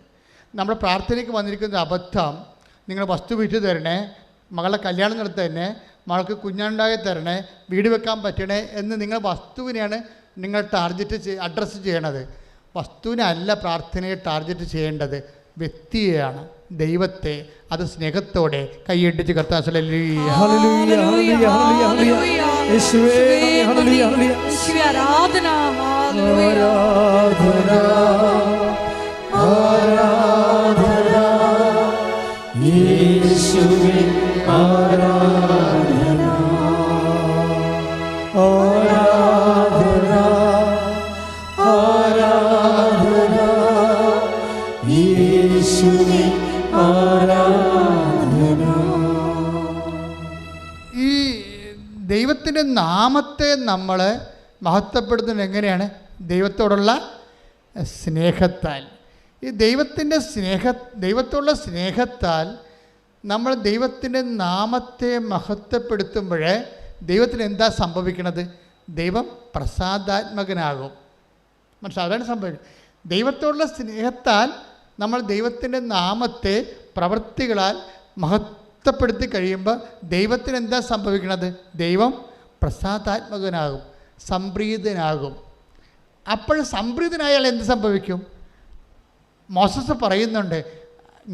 നമ്മുടെ പ്രാർത്ഥനയ്ക്ക് വന്നിരിക്കുന്ന അബദ്ധം, നിങ്ങൾ വസ്തു വിറ്റ് തരണേ, മകളുടെ കല്യാണം നടത്തി തരണേ, മകൾക്ക് കുഞ്ഞുണ്ടായി തരണേ, വീട് വെക്കാൻ പറ്റണേ എന്ന് നിങ്ങൾ വസ്തുവിനെയാണ് നിങ്ങൾ അഡ്രസ്സ് ചെയ്യണത്. വസ്തുവിനല്ല പ്രാർത്ഥനയെ ടാർഗറ്റ് ചെയ്യേണ്ടത്, വ്യക്തിയെയാണ്, ദൈവത്തെ. അത് സ്നേഹത്തോടെ കൈയടിച്ച് കർത്താവ് ഈ ദൈവത്തിൻ്റെ നാമത്തെ നമ്മൾ മഹത്വപ്പെടുത്തുന്നത് എങ്ങനെയാണ്? ദൈവത്തോടുള്ള സ്നേഹത്താൽ. ഈ ദൈവത്തോടുള്ള സ്നേഹത്താൽ നമ്മൾ ദൈവത്തിൻ്റെ നാമത്തെ മഹത്വപ്പെടുത്തുമ്പോൾ ദൈവത്തിന് എന്താ സംഭവിക്കണത്? ദൈവം പ്രസാദാത്മകനാകും. സാധാരണ സംഭവിക്കും. ദൈവത്തോടുള്ള സ്നേഹത്താൽ നമ്മൾ ദൈവത്തിൻ്റെ നാമത്തെ പ്രവൃത്തികളാൽ മഹത്വപ്പെടുത്തി കഴിയുമ്പോൾ ദൈവത്തിന് എന്താ സംഭവിക്കണത്? ദൈവം പ്രസാദാത്മകനാകും, സംപ്രീതനാകും. അപ്പോൾ സംപ്രീതനായാൽ എന്ത് സംഭവിക്കും? മോസസ് പറയുന്നുണ്ട്,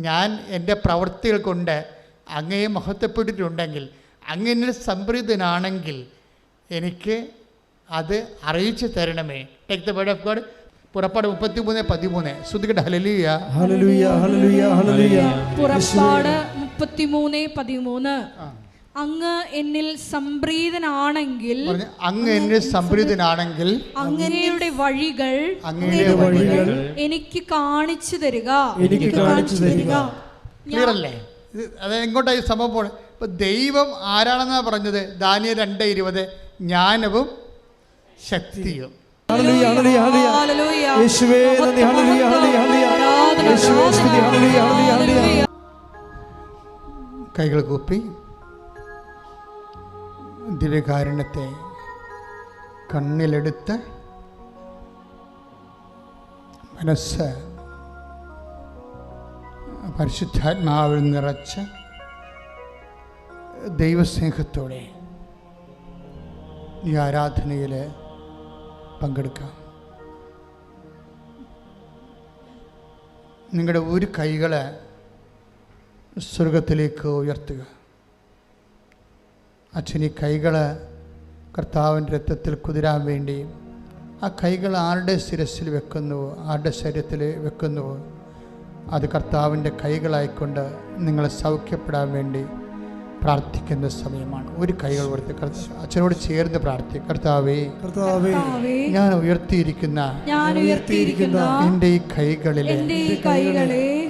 ഞാൻ എൻ്റെ പ്രവൃത്തികൾ കൊണ്ട് അങ്ങയെ മഹത്വപ്പെട്ടിട്ടുണ്ടെങ്കിൽ, അങ്ങനെ സംപ്രീതനാണെങ്കിൽ എനിക്ക് അത് അറിയിച്ചു തരണമേ. Take the word of God. പുറപ്പാട് 33:13. ശ്രുതികട ഹല്ലേലൂയ. പുറപ്പാട് 33:13. അങ്ങ് എന്നിൽ സംപ്രീതനാണെങ്കിൽ, അങ്ങ് എന്നിൽ സംപ്രീതനാണെങ്കിൽ അങ്ങയുടെ വഴികൾ എനിക്ക് കാണിച്ചു തരിക. ക്ലിയർ അല്ലേ? അത് എങ്ങോട്ടായി സംഭവം പോണേ? ഇപ്പൊ ദൈവം ആരാണെന്നാ പറഞ്ഞത്? ദാനിയേൽ 2:20, ജ്ഞാനവും ശക്തിയും. കൈകൾ കൂപ്പി ദിവ്യകാരുണ്യത്തെ കണ്ണിലെടുത്ത് മനസ്സ് പരിശുദ്ധാത്മാവിൽ നിറച്ച് ദൈവസ്നേഹത്തോടെ ഈ ആരാധനയിൽ പങ്കെടുക്കാം. നിങ്ങളുടെ ഒരു കൈകളെ സ്വർഗത്തിലേക്ക് ഉയർത്തുക. അച്ഛൻ ഈ കൈകൾ കർത്താവിൻ്റെ രക്തത്തിൽ കുതിരാൻ വേണ്ടി ആ കൈകൾ ആരുടെ ശിരസിൽ വെക്കുന്നുവോ, ആരുടെ ശരീരത്തിൽ വെക്കുന്നുവോ, അത് കർത്താവിൻ്റെ കൈകളായിക്കൊണ്ട് നിങ്ങളെ സൗഖ്യപ്പെടാൻ വേണ്ടി പ്രാർത്ഥിക്കുന്ന സമയമാണ്. ഒരു കൈകൾ കൊടുത്ത് അച്ഛനോട് ചേർന്ന് പ്രാർത്ഥിക്കും. കർത്താവേ, ഞാൻ ഉയർത്തിയിരിക്കുന്ന എൻ്റെ ഈ കൈകളിലെ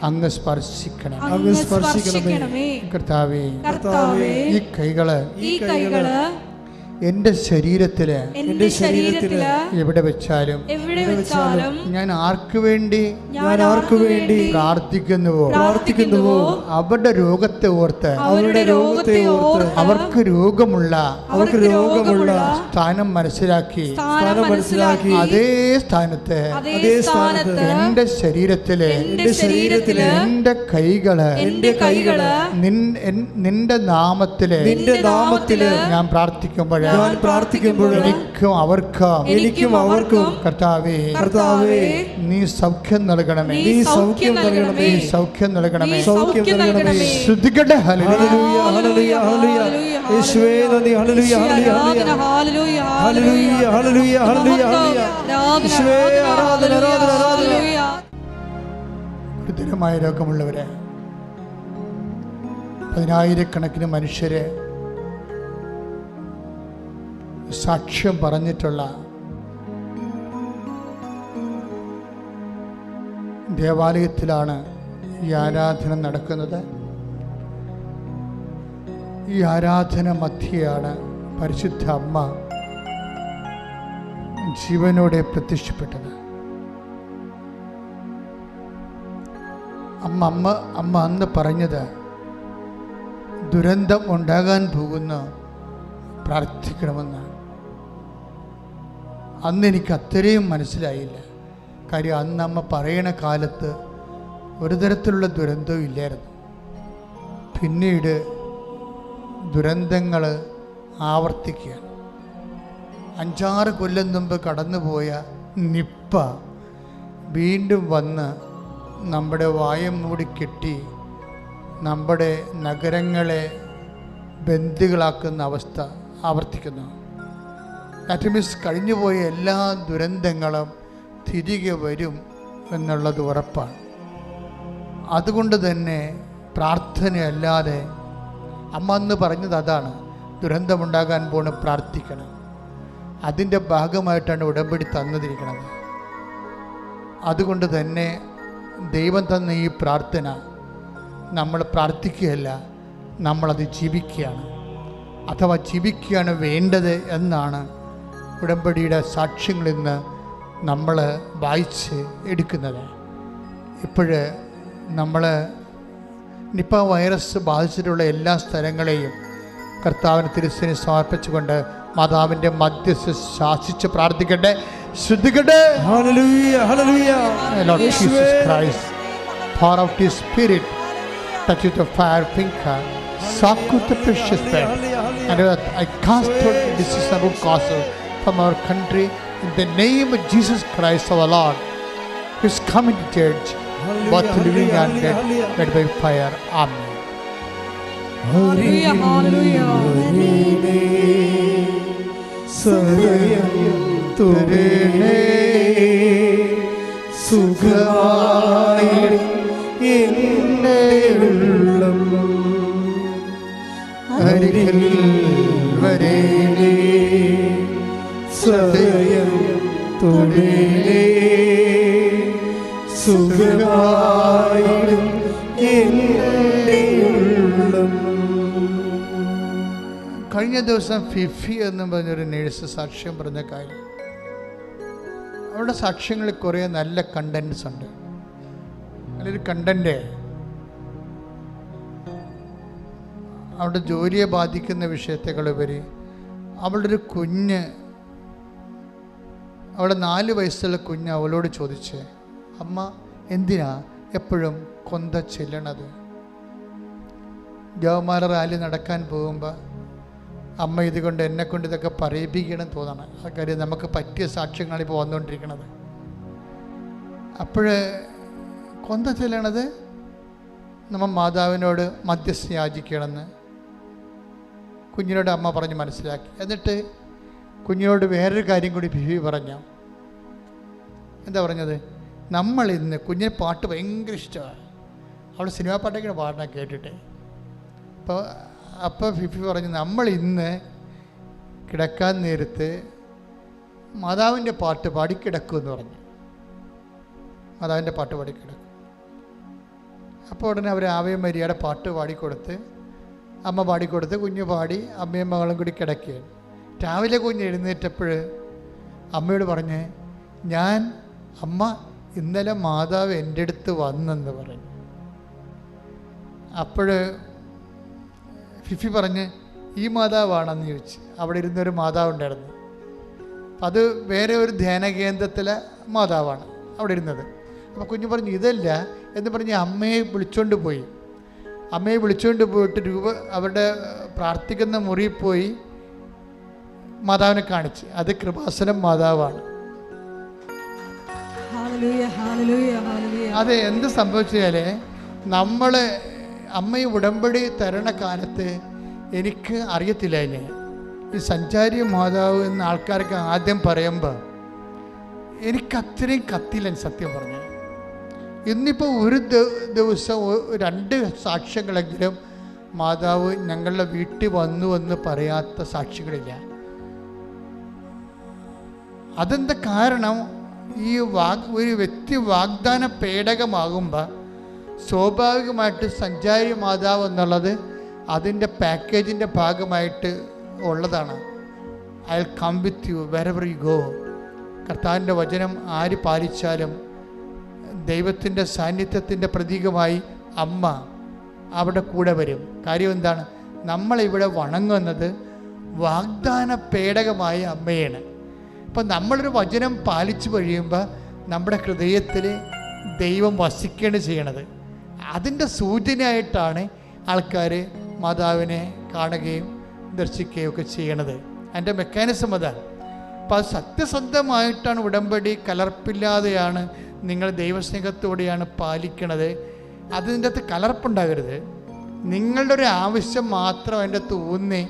അങ്ങ് സ്പർശിക്കണമേ. കർത്താവേ, ഈ കൈകള് എൻ്റെ ശരീരത്തില് എവിടെ വെച്ചാലും ഞാൻ ആർക്കു വേണ്ടി പ്രാർത്ഥിക്കുന്നുവോ അവരുടെ രോഗത്തെ ഓർത്ത് അവർക്ക് രോഗമുള്ള സ്ഥാനം മനസ്സിലാക്കി അതേ സ്ഥാനത്ത് എൻ്റെ ശരീരത്തില് എൻ്റെ കൈകള് നിന്റെ നാമത്തില് ഞാൻ പ്രാർത്ഥിക്കുമ്പോൾ എനിക്കും അവർക്കും കർത്താവേ നീ സൗഖ്യം നൽകണമേ. ശ്രുതികട്ടെ. Hallelujah hallelujah hallelujah. യേശുവേ നന്ദി. Hallelujah hallelujah hallelujah hallelujah hallelujah. യേശുവേ ആരാധന ആരാധന ആരാധന. ഗുരുതരമായ രോഗമുള്ളവരെ, 10,000-കണക്കിന് മനുഷ്യരെ സാക്ഷ്യം പറഞ്ഞിട്ടുള്ള ദേവാലയത്തിലാണ് ഈ ആരാധന നടക്കുന്നത്. ഈ ആരാധന മധ്യയാണ് പരിശുദ്ധ അമ്മ ജീവനോടെ പ്രത്യക്ഷപ്പെട്ടത്. അമ്മ അന്ന് പറഞ്ഞത്, ദുരന്തം ഉണ്ടാകാൻ പോകുന്ന പ്രാർത്ഥിക്കണമെന്നാണ്. അന്ന് എനിക്ക് അത്രയും മനസ്സിലായില്ല. കാര്യം അന്ന് അമ്മ പറയണ കാലത്ത് ഒരു തരത്തിലുള്ള ദുരന്തവും ഇല്ലായിരുന്നു. പിന്നീട് ദുരന്തങ്ങൾ ആവർത്തിക്കുകയാണ്. 5-6 കൊല്ലം മുമ്പ് കടന്നുപോയ നിപ്പ വീണ്ടും വന്ന് നമ്മുടെ വായം മൂടി കെട്ടി നമ്മുടെ നഗരങ്ങളെ ബന്ദികളാക്കുന്ന അവസ്ഥ ആവർത്തിക്കുന്നു. ദാറ്റ് മീൻസ് കഴിഞ്ഞുപോയ എല്ലാ ദുരന്തങ്ങളും തിരികെ വരും എന്നുള്ളത് ഉറപ്പാണ്. അതുകൊണ്ട് തന്നെ പ്രാർത്ഥനയല്ലാതെ അമ്മ അന്ന് പറഞ്ഞത് അതാണ്, ദുരന്തമുണ്ടാകാൻ പോണ് പ്രാർത്ഥിക്കണം. അതിൻ്റെ ഭാഗമായിട്ടാണ് ഉടമ്പടി തന്നതിരിക്കുന്നത്. അതുകൊണ്ട് തന്നെ ദൈവം തന്ന ഈ പ്രാർത്ഥന നമ്മൾ പ്രാർത്ഥിക്കുകയല്ല, നമ്മളത് ജീവിക്കുകയാണ്, അഥവാ ജീവിക്കുകയാണ് വേണ്ടത് എന്നാണ് ഉടമ്പടിയുടെ സാക്ഷ്യങ്ങളിൽ നിന്ന് നമ്മൾ വായിച്ച് എടുക്കുന്നത്. ഇപ്പോഴ് നമ്മൾ നിപ്പ വൈറസ് ബാധിച്ചിട്ടുള്ള എല്ലാ സ്ഥലങ്ങളെയും കർത്താവിന് തിരുസേനയിൽ സമർപ്പിച്ചുകൊണ്ട് മാതാവിൻ്റെ മധ്യസ്ഥ ശാസിച്ച് പ്രാർത്ഥിക്കട്ടെ. ശ്രദ്ധിക്കട്ടെ. Hallelujah hallelujah. Lord Jesus Christ, pour out His Spirit, touch with the fire finger, soak with the precious blood, and I cast out disease and root causes from our country in the name of Jesus Christ our Lord, who is coming to judge both living and dead, led by fire. Amen. Hallelujah, hallelujah. സദയം തുരേ സുഖമായി എന്നെ ഉള്ളം പടിക്കൽ വരേലേ സ്വയം തൊഴിലേ സുഖമായിടും എൻ്റെ ഉള്ളം. കഴിഞ്ഞ ദിവസം ഫിഫി എന്ന് പറഞ്ഞൊരു നേഴ്സ് സാക്ഷ്യം പറഞ്ഞ കാര്യം, അവരുടെ സാക്ഷ്യങ്ങളിൽ കുറേ നല്ല കണ്ടൻറ്റ്സ് ഉണ്ട്. നല്ലൊരു കണ്ടൻറ്റ് അവളുടെ ജോലിയെ ബാധിക്കുന്ന വിഷയത്തെക്കാളുപരി അവളുടെ ഒരു കുഞ്ഞ്, അവളുടെ 4 വയസ്സുള്ള കുഞ്ഞ് അവളോട് ചോദിച്ചേ, അമ്മ എന്തിനാ എപ്പോഴും കൊന്ത ചെല്ലണത്? ജവമാല റാലി നടക്കാൻ പോകുമ്പോൾ അമ്മ ഇതുകൊണ്ട് എന്നെക്കൊണ്ട് ഇതൊക്കെ പറയിപ്പിക്കണം തോന്നണം. ആ കാര്യം നമുക്ക് പറ്റിയ സാക്ഷ്യങ്ങളാണ് ഇപ്പോൾ വന്നുകൊണ്ടിരിക്കുന്നത്. അപ്പോൾ കൊന്ത ചെല്ലണത് നമ്മൾ മാതാവിനോട് മധ്യസ്ഥ യാചിക്കണമെന്ന് കുഞ്ഞിനോട് അമ്മ പറഞ്ഞ് മനസ്സിലാക്കി. എന്നിട്ട് കുഞ്ഞിനോട് വേറൊരു കാര്യം കൂടി ഫിഫി പറഞ്ഞു. എന്താ പറഞ്ഞത്? നമ്മൾ ഇന്ന്, കുഞ്ഞിന് പാട്ട് ഭയങ്കര ഇഷ്ടമാണ്, അവൾ സിനിമാ പാട്ടൊക്കെ പാടണം കേട്ടിട്ട്. അപ്പോൾ ഫിഫി പറഞ്ഞു, നമ്മൾ ഇന്ന് കിടക്കാൻ നേരത്ത് മാതാവിൻ്റെ പാട്ട് പാടിക്കിടക്കുമെന്ന് പറഞ്ഞു. മാതാവിൻ്റെ പാട്ട് പാടിക്കിടക്കും. അപ്പോൾ ഉടനെ അവർ ആവേ മരിയയുടെ പാട്ട് പാടിക്കൊടുത്ത്, അമ്മ പാടിക്കൊടുത്ത്, കുഞ്ഞ് പാടി, അമ്മയും മകളും കൂടി കിടക്കുകയാണ്. രാവിലെ കുഞ്ഞ് എഴുന്നേറ്റപ്പോൾ അമ്മയോട് പറഞ്ഞ്, അമ്മ ഇന്നലെ മാതാവ് എൻ്റെ അടുത്ത് വന്നെന്ന് പറഞ്ഞു. അപ്പോൾ ഫിഫി പറഞ്ഞ്, ഈ മാതാവാണെന്ന് ചോദിച്ചു. അവിടെ ഇരുന്നൊരു മാതാവുണ്ടായിരുന്നു. അത് വേറെ ഒരു ധ്യാന കേന്ദ്രത്തിലെ മാതാവാണ് അവിടെ ഇരുന്നത്. അപ്പോൾ കുഞ്ഞ് പറഞ്ഞു ഇതല്ല എന്ന് പറഞ്ഞ് അമ്മയെ വിളിച്ചുകൊണ്ട് പോയി. അമ്മയെ വിളിച്ചുകൊണ്ട് പോയിട്ട് അവരുടെ പ്രാർത്ഥിക്കുന്ന മുറിയിൽ പോയി മാതാവിനെ കാണിച്ച്. അത് കൃപാസനം മാതാവാണ്. അത് എന്ത് സംഭവിച്ചാൽ, നമ്മൾ അമ്മയെ ഉടമ്പടി തരണ കാലത്ത് എനിക്ക് അറിയത്തില്ല അതിനെ. ഈ സഞ്ചാരി മാതാവ് എന്ന ആൾക്കാർക്ക് ആദ്യം പറയുമ്പോൾ എനിക്കത്രയും കത്തില്ല സത്യം പറഞ്ഞു. ഇന്നിപ്പോൾ ഒരു ദിവസം 2 സാക്ഷ്യങ്ങളെങ്കിലും മാതാവ് ഞങ്ങളുടെ വീട്ടിൽ വന്നു എന്ന് പറയാത്ത സാക്ഷികളില്ല. അതെന്താ കാരണം? ഈ ഒരു വ്യക്തി വാഗ്ദാന പേടകമാകുമ്പോൾ സ്വാഭാവികമായിട്ട് സഞ്ചാരി മാതാവ് എന്നുള്ളത് അതിൻ്റെ പാക്കേജിൻ്റെ ഭാഗമായിട്ട് ഉള്ളതാണ്. I will come with you wherever you go. കർത്താവിൻ്റെ വചനം ആര് പാലിച്ചാലും ദൈവത്തിൻ്റെ സാന്നിധ്യത്തിൻ്റെ പ്രതീകമായി അമ്മ അവിടെ കൂടെ വരും. കാര്യം എന്താണ്? നമ്മളിവിടെ വണങ്ങുന്നത് വാഗ്ദാന പേടകമായ അമ്മയാണ്. അപ്പം നമ്മളൊരു വചനം പാലിച്ചു കഴിയുമ്പോൾ നമ്മുടെ ഹൃദയത്തിൽ ദൈവം വസിക്കുകയാണ് ചെയ്യണത്. അതിൻ്റെ സൂചനയായിട്ടാണ് ആൾക്കാർ മാതാവിനെ കാണുകയും ദർശിക്കുകയും ഒക്കെ ചെയ്യണത്. അതിൻ്റെ മെക്കാനിസം അതാണ്. അപ്പോൾ അത് സത്യസന്ധമായിട്ടാണ് ഉടമ്പടി, കലർപ്പില്ലാതെയാണ് നിങ്ങൾ ദൈവസ്നേഹത്തോടെയാണ് പാലിക്കണത്. അതിൻ്റെ അകത്ത് കലർപ്പുണ്ടാകരുത്. നിങ്ങളുടെ ഒരു ആവശ്യം മാത്രം അതിൻ്റെ അകത്ത് ഊന്നി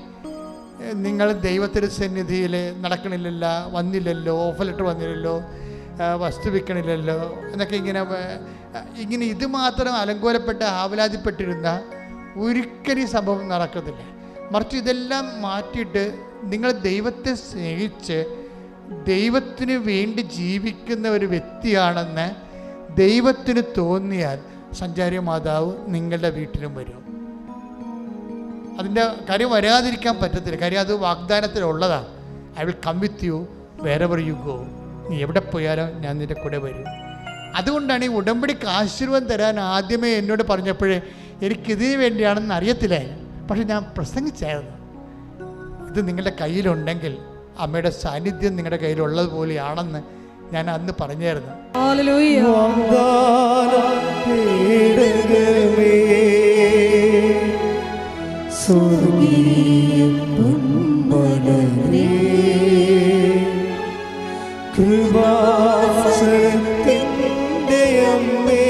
നിങ്ങൾ ദൈവത്തിൻ്റെ സന്നിധിയിൽ നടക്കണില്ലല്ലോ, വന്നില്ലല്ലോ, ഓഫർ ലെറ്റർ വന്നില്ലല്ലോ, വസ്തു വിൽക്കണില്ലല്ലോ എന്നൊക്കെ ഇങ്ങനെ ഇത് മാത്രം അലങ്കോലപ്പെട്ട് ആവലാതിപ്പെട്ടിരുന്ന ഒരിക്കലും സംഭവം നടക്കത്തില്ല. മറിച്ച് ഇതെല്ലാം മാറ്റിയിട്ട് നിങ്ങൾ ദൈവത്തെ സ്നേഹിച്ച് ദൈവത്തിന് വേണ്ടി ജീവിക്കുന്ന ഒരു വ്യക്തിയാണെന്ന് ദൈവത്തിന് തോന്നിയാൽ സഞ്ചാരി മാതാവ് നിങ്ങളുടെ വീട്ടിലും വരും. അതിൻ്റെ കാര്യം വരാതിരിക്കാൻ പറ്റത്തില്ല. കാര്യം അത് വാഗ്ദാനത്തിലുള്ളതാണ്. I will come with you wherever you go. നീ എവിടെ പോയാലും ഞാൻ നിൻ്റെ കൂടെ വരും. അതുകൊണ്ടാണ് ഈ ഉടമ്പടിക്ക് ആശീർവാദം തരാൻ ആദ്യമേ എന്നോട് പറഞ്ഞപ്പോഴേ എനിക്കിതിന് വേണ്ടിയാണെന്ന് അറിയത്തില്ല. പക്ഷെ ഞാൻ പ്രസംഗിച്ചായിരുന്നു, ഇത് നിങ്ങളുടെ കയ്യിലുണ്ടെങ്കിൽ അമ്മയുടെ സാന്നിധ്യം നിങ്ങളുടെ കയ്യിലുള്ളതുപോലെയാണെന്ന് ഞാൻ അന്ന് പറഞ്ഞായിരുന്നു. കൃപാസനത്തിൻ്റെ അമ്മേ,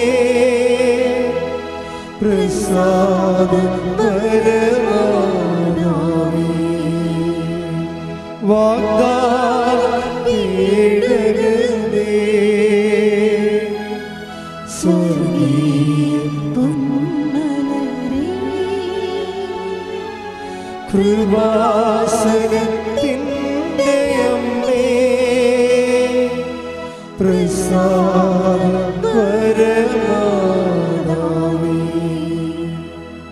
പ്രസാദപരമാനവേ, വാഗ്ദാനപേടകമേ, സ്വർഗീയ പൊന്മലരേ, കൃപാസനത്തിൻ്റെ അമ്മേ പ്രസാദപരമാതാവേ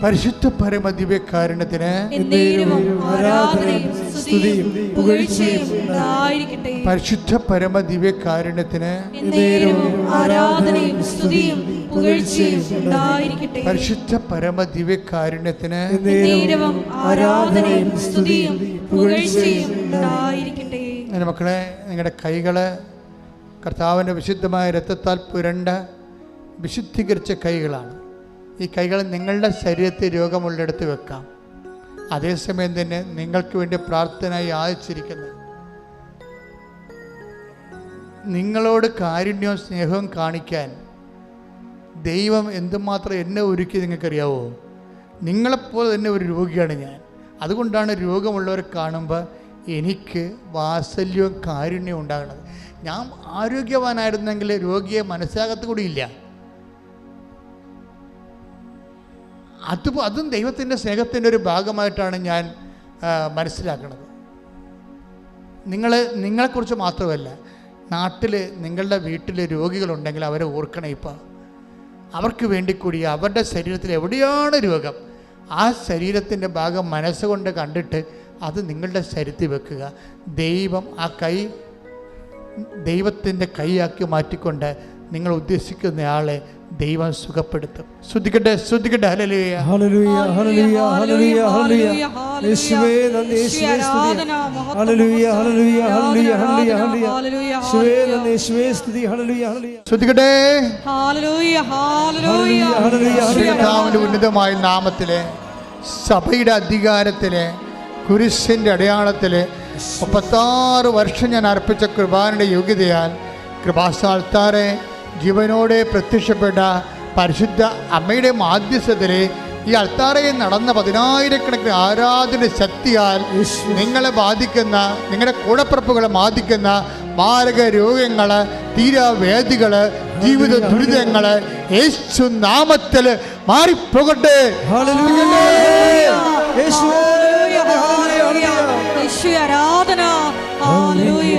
പരിശുദ്ധ പരമ ദിവ്യകാരുണ്യത്തിന് ആരാധനയും സ്തുതിയും പുകഴ്ചയും ഉണ്ടായിരിക്കട്ടെ. പരിശുദ്ധ പരമ ദിവ്യകാരുണ്യത്തിന് ആരാധനയും സ്തുതിയും പുകഴ്ചയും ഉണ്ടായിരിക്കട്ടെ. പരിശുദ്ധ പരമ ദിവ്യകാരുണ്യത്തിന് ആരാധനയും സ്തുതിയും പുകഴ്ചയും ഉണ്ടായിരിക്കട്ടെ. എൻ്റെ മക്കളെ, നിങ്ങളുടെ കൈകള് കർത്താവിൻ്റെ വിശുദ്ധമായ രക്തത്താൽ പുരണ്ട വിശുദ്ധീകരിച്ച കൈകളാണ്. ഈ കൈകൾ നിങ്ങളുടെ ശരീരത്തിൽ രോഗമുള്ളിടത്ത് വെക്കാം. അതേസമയം തന്നെ നിങ്ങൾക്ക് വേണ്ടി പ്രാർത്ഥനയായി യാചിച്ചിരിക്കുന്ന, നിങ്ങളോട് കാരുണ്യവും സ്നേഹവും കാണിക്കാൻ ദൈവം എന്തുമാത്രം എന്നെ ഒരുക്കി നിങ്ങൾക്കറിയാവോ? നിങ്ങളെപ്പോലെ തന്നെ ഒരു രോഗിയാണ് ഞാൻ. അതുകൊണ്ടാണ് രോഗമുള്ളവരെ കാണുമ്പോൾ എനിക്ക് വാത്സല്യവും കാരുണ്യവും ഉണ്ടാകുന്നത്. ഞാൻ ആരോഗ്യവാനായിരുന്നെങ്കിൽ രോഗിയെ മനസ്സിലാകത്ത് കൂടിയില്ല. അതും ദൈവത്തിൻ്റെ സ്നേഹത്തിൻ്റെ ഒരു ഭാഗമായിട്ടാണ് ഞാൻ മനസ്സിലാക്കുന്നത്. നിങ്ങളെക്കുറിച്ച് മാത്രമല്ല, നാട്ടിൽ നിങ്ങളുടെ വീട്ടിൽ രോഗികളുണ്ടെങ്കിൽ അവരെ ഓർക്കണം. ഇപ്പോൾ അവർക്ക് വേണ്ടി കൂടി അവരുടെ ശരീരത്തിൽ എവിടെയാണ് രോഗം, ആ ശരീരത്തിൻ്റെ ഭാഗം മനസ്സുകൊണ്ട് കണ്ടിട്ട് അത് നിങ്ങളുടെ ശരീരത്തിൽ വെക്കുക. ദൈവം ആ കൈ ദൈവത്തിൻ്റെ കൈയാക്കി മാറ്റിക്കൊണ്ട് നിങ്ങൾ ഉദ്ദേശിക്കുന്നയാളെ ദൈവം സുഖപ്പെടുത്തും. ശ്രദ്ധിക്കട്ടെ, ശ്രദ്ധിക്കട്ടെ. Hallelujah, hallelujah, hallelujah, hallelujah, hallelujah. യേശുവേ നന്ദി, യേശുവേ സ്തുതി. Hallelujah, hallelujah, hallelujah, hallelujah, hallelujah. യേശുവേ നന്ദി, യേശുവേ സ്തുതി. Hallelujah, hallelujah. ശ്രദ്ധിക്കട്ടെ. Hallelujah, hallelujah, hallelujah. കർത്താവിന്റെ ഉന്നതമായ നാമത്തിലെ, സഭയുടെ അധികാരത്തിലെ, കുരിശിൻ്റെ അടയാളത്തിലെ 36 വർഷം ഞാൻ അർപ്പിച്ച കൃപാനയുടെ യോഗ്യതയാൽ കൃപാസ്ഥാനത്താറെ ജീവനോടെ പ്രത്യക്ഷപ്പെട്ട പരിശുദ്ധ അമ്മയുടെ മാധ്യസ്ഥതയിലെ ഈ അൾത്താരയിൽ നടന്ന 10,000-കണക്കിന് ആരാധന ശക്തിയാൽ നിങ്ങളെ ബാധിക്കുന്ന, നിങ്ങളുടെ കൂടപ്പിറപ്പുകളെ ബാധിക്കുന്ന മാരക രോഗങ്ങൾ, തീരാവേദികൾ, ജീവിത ദുരിതങ്ങൾ യേശു നാമത്തിൽ മാറിപ്പോകട്ടെ. ആരാധന. ഹല്ലേലൂയ.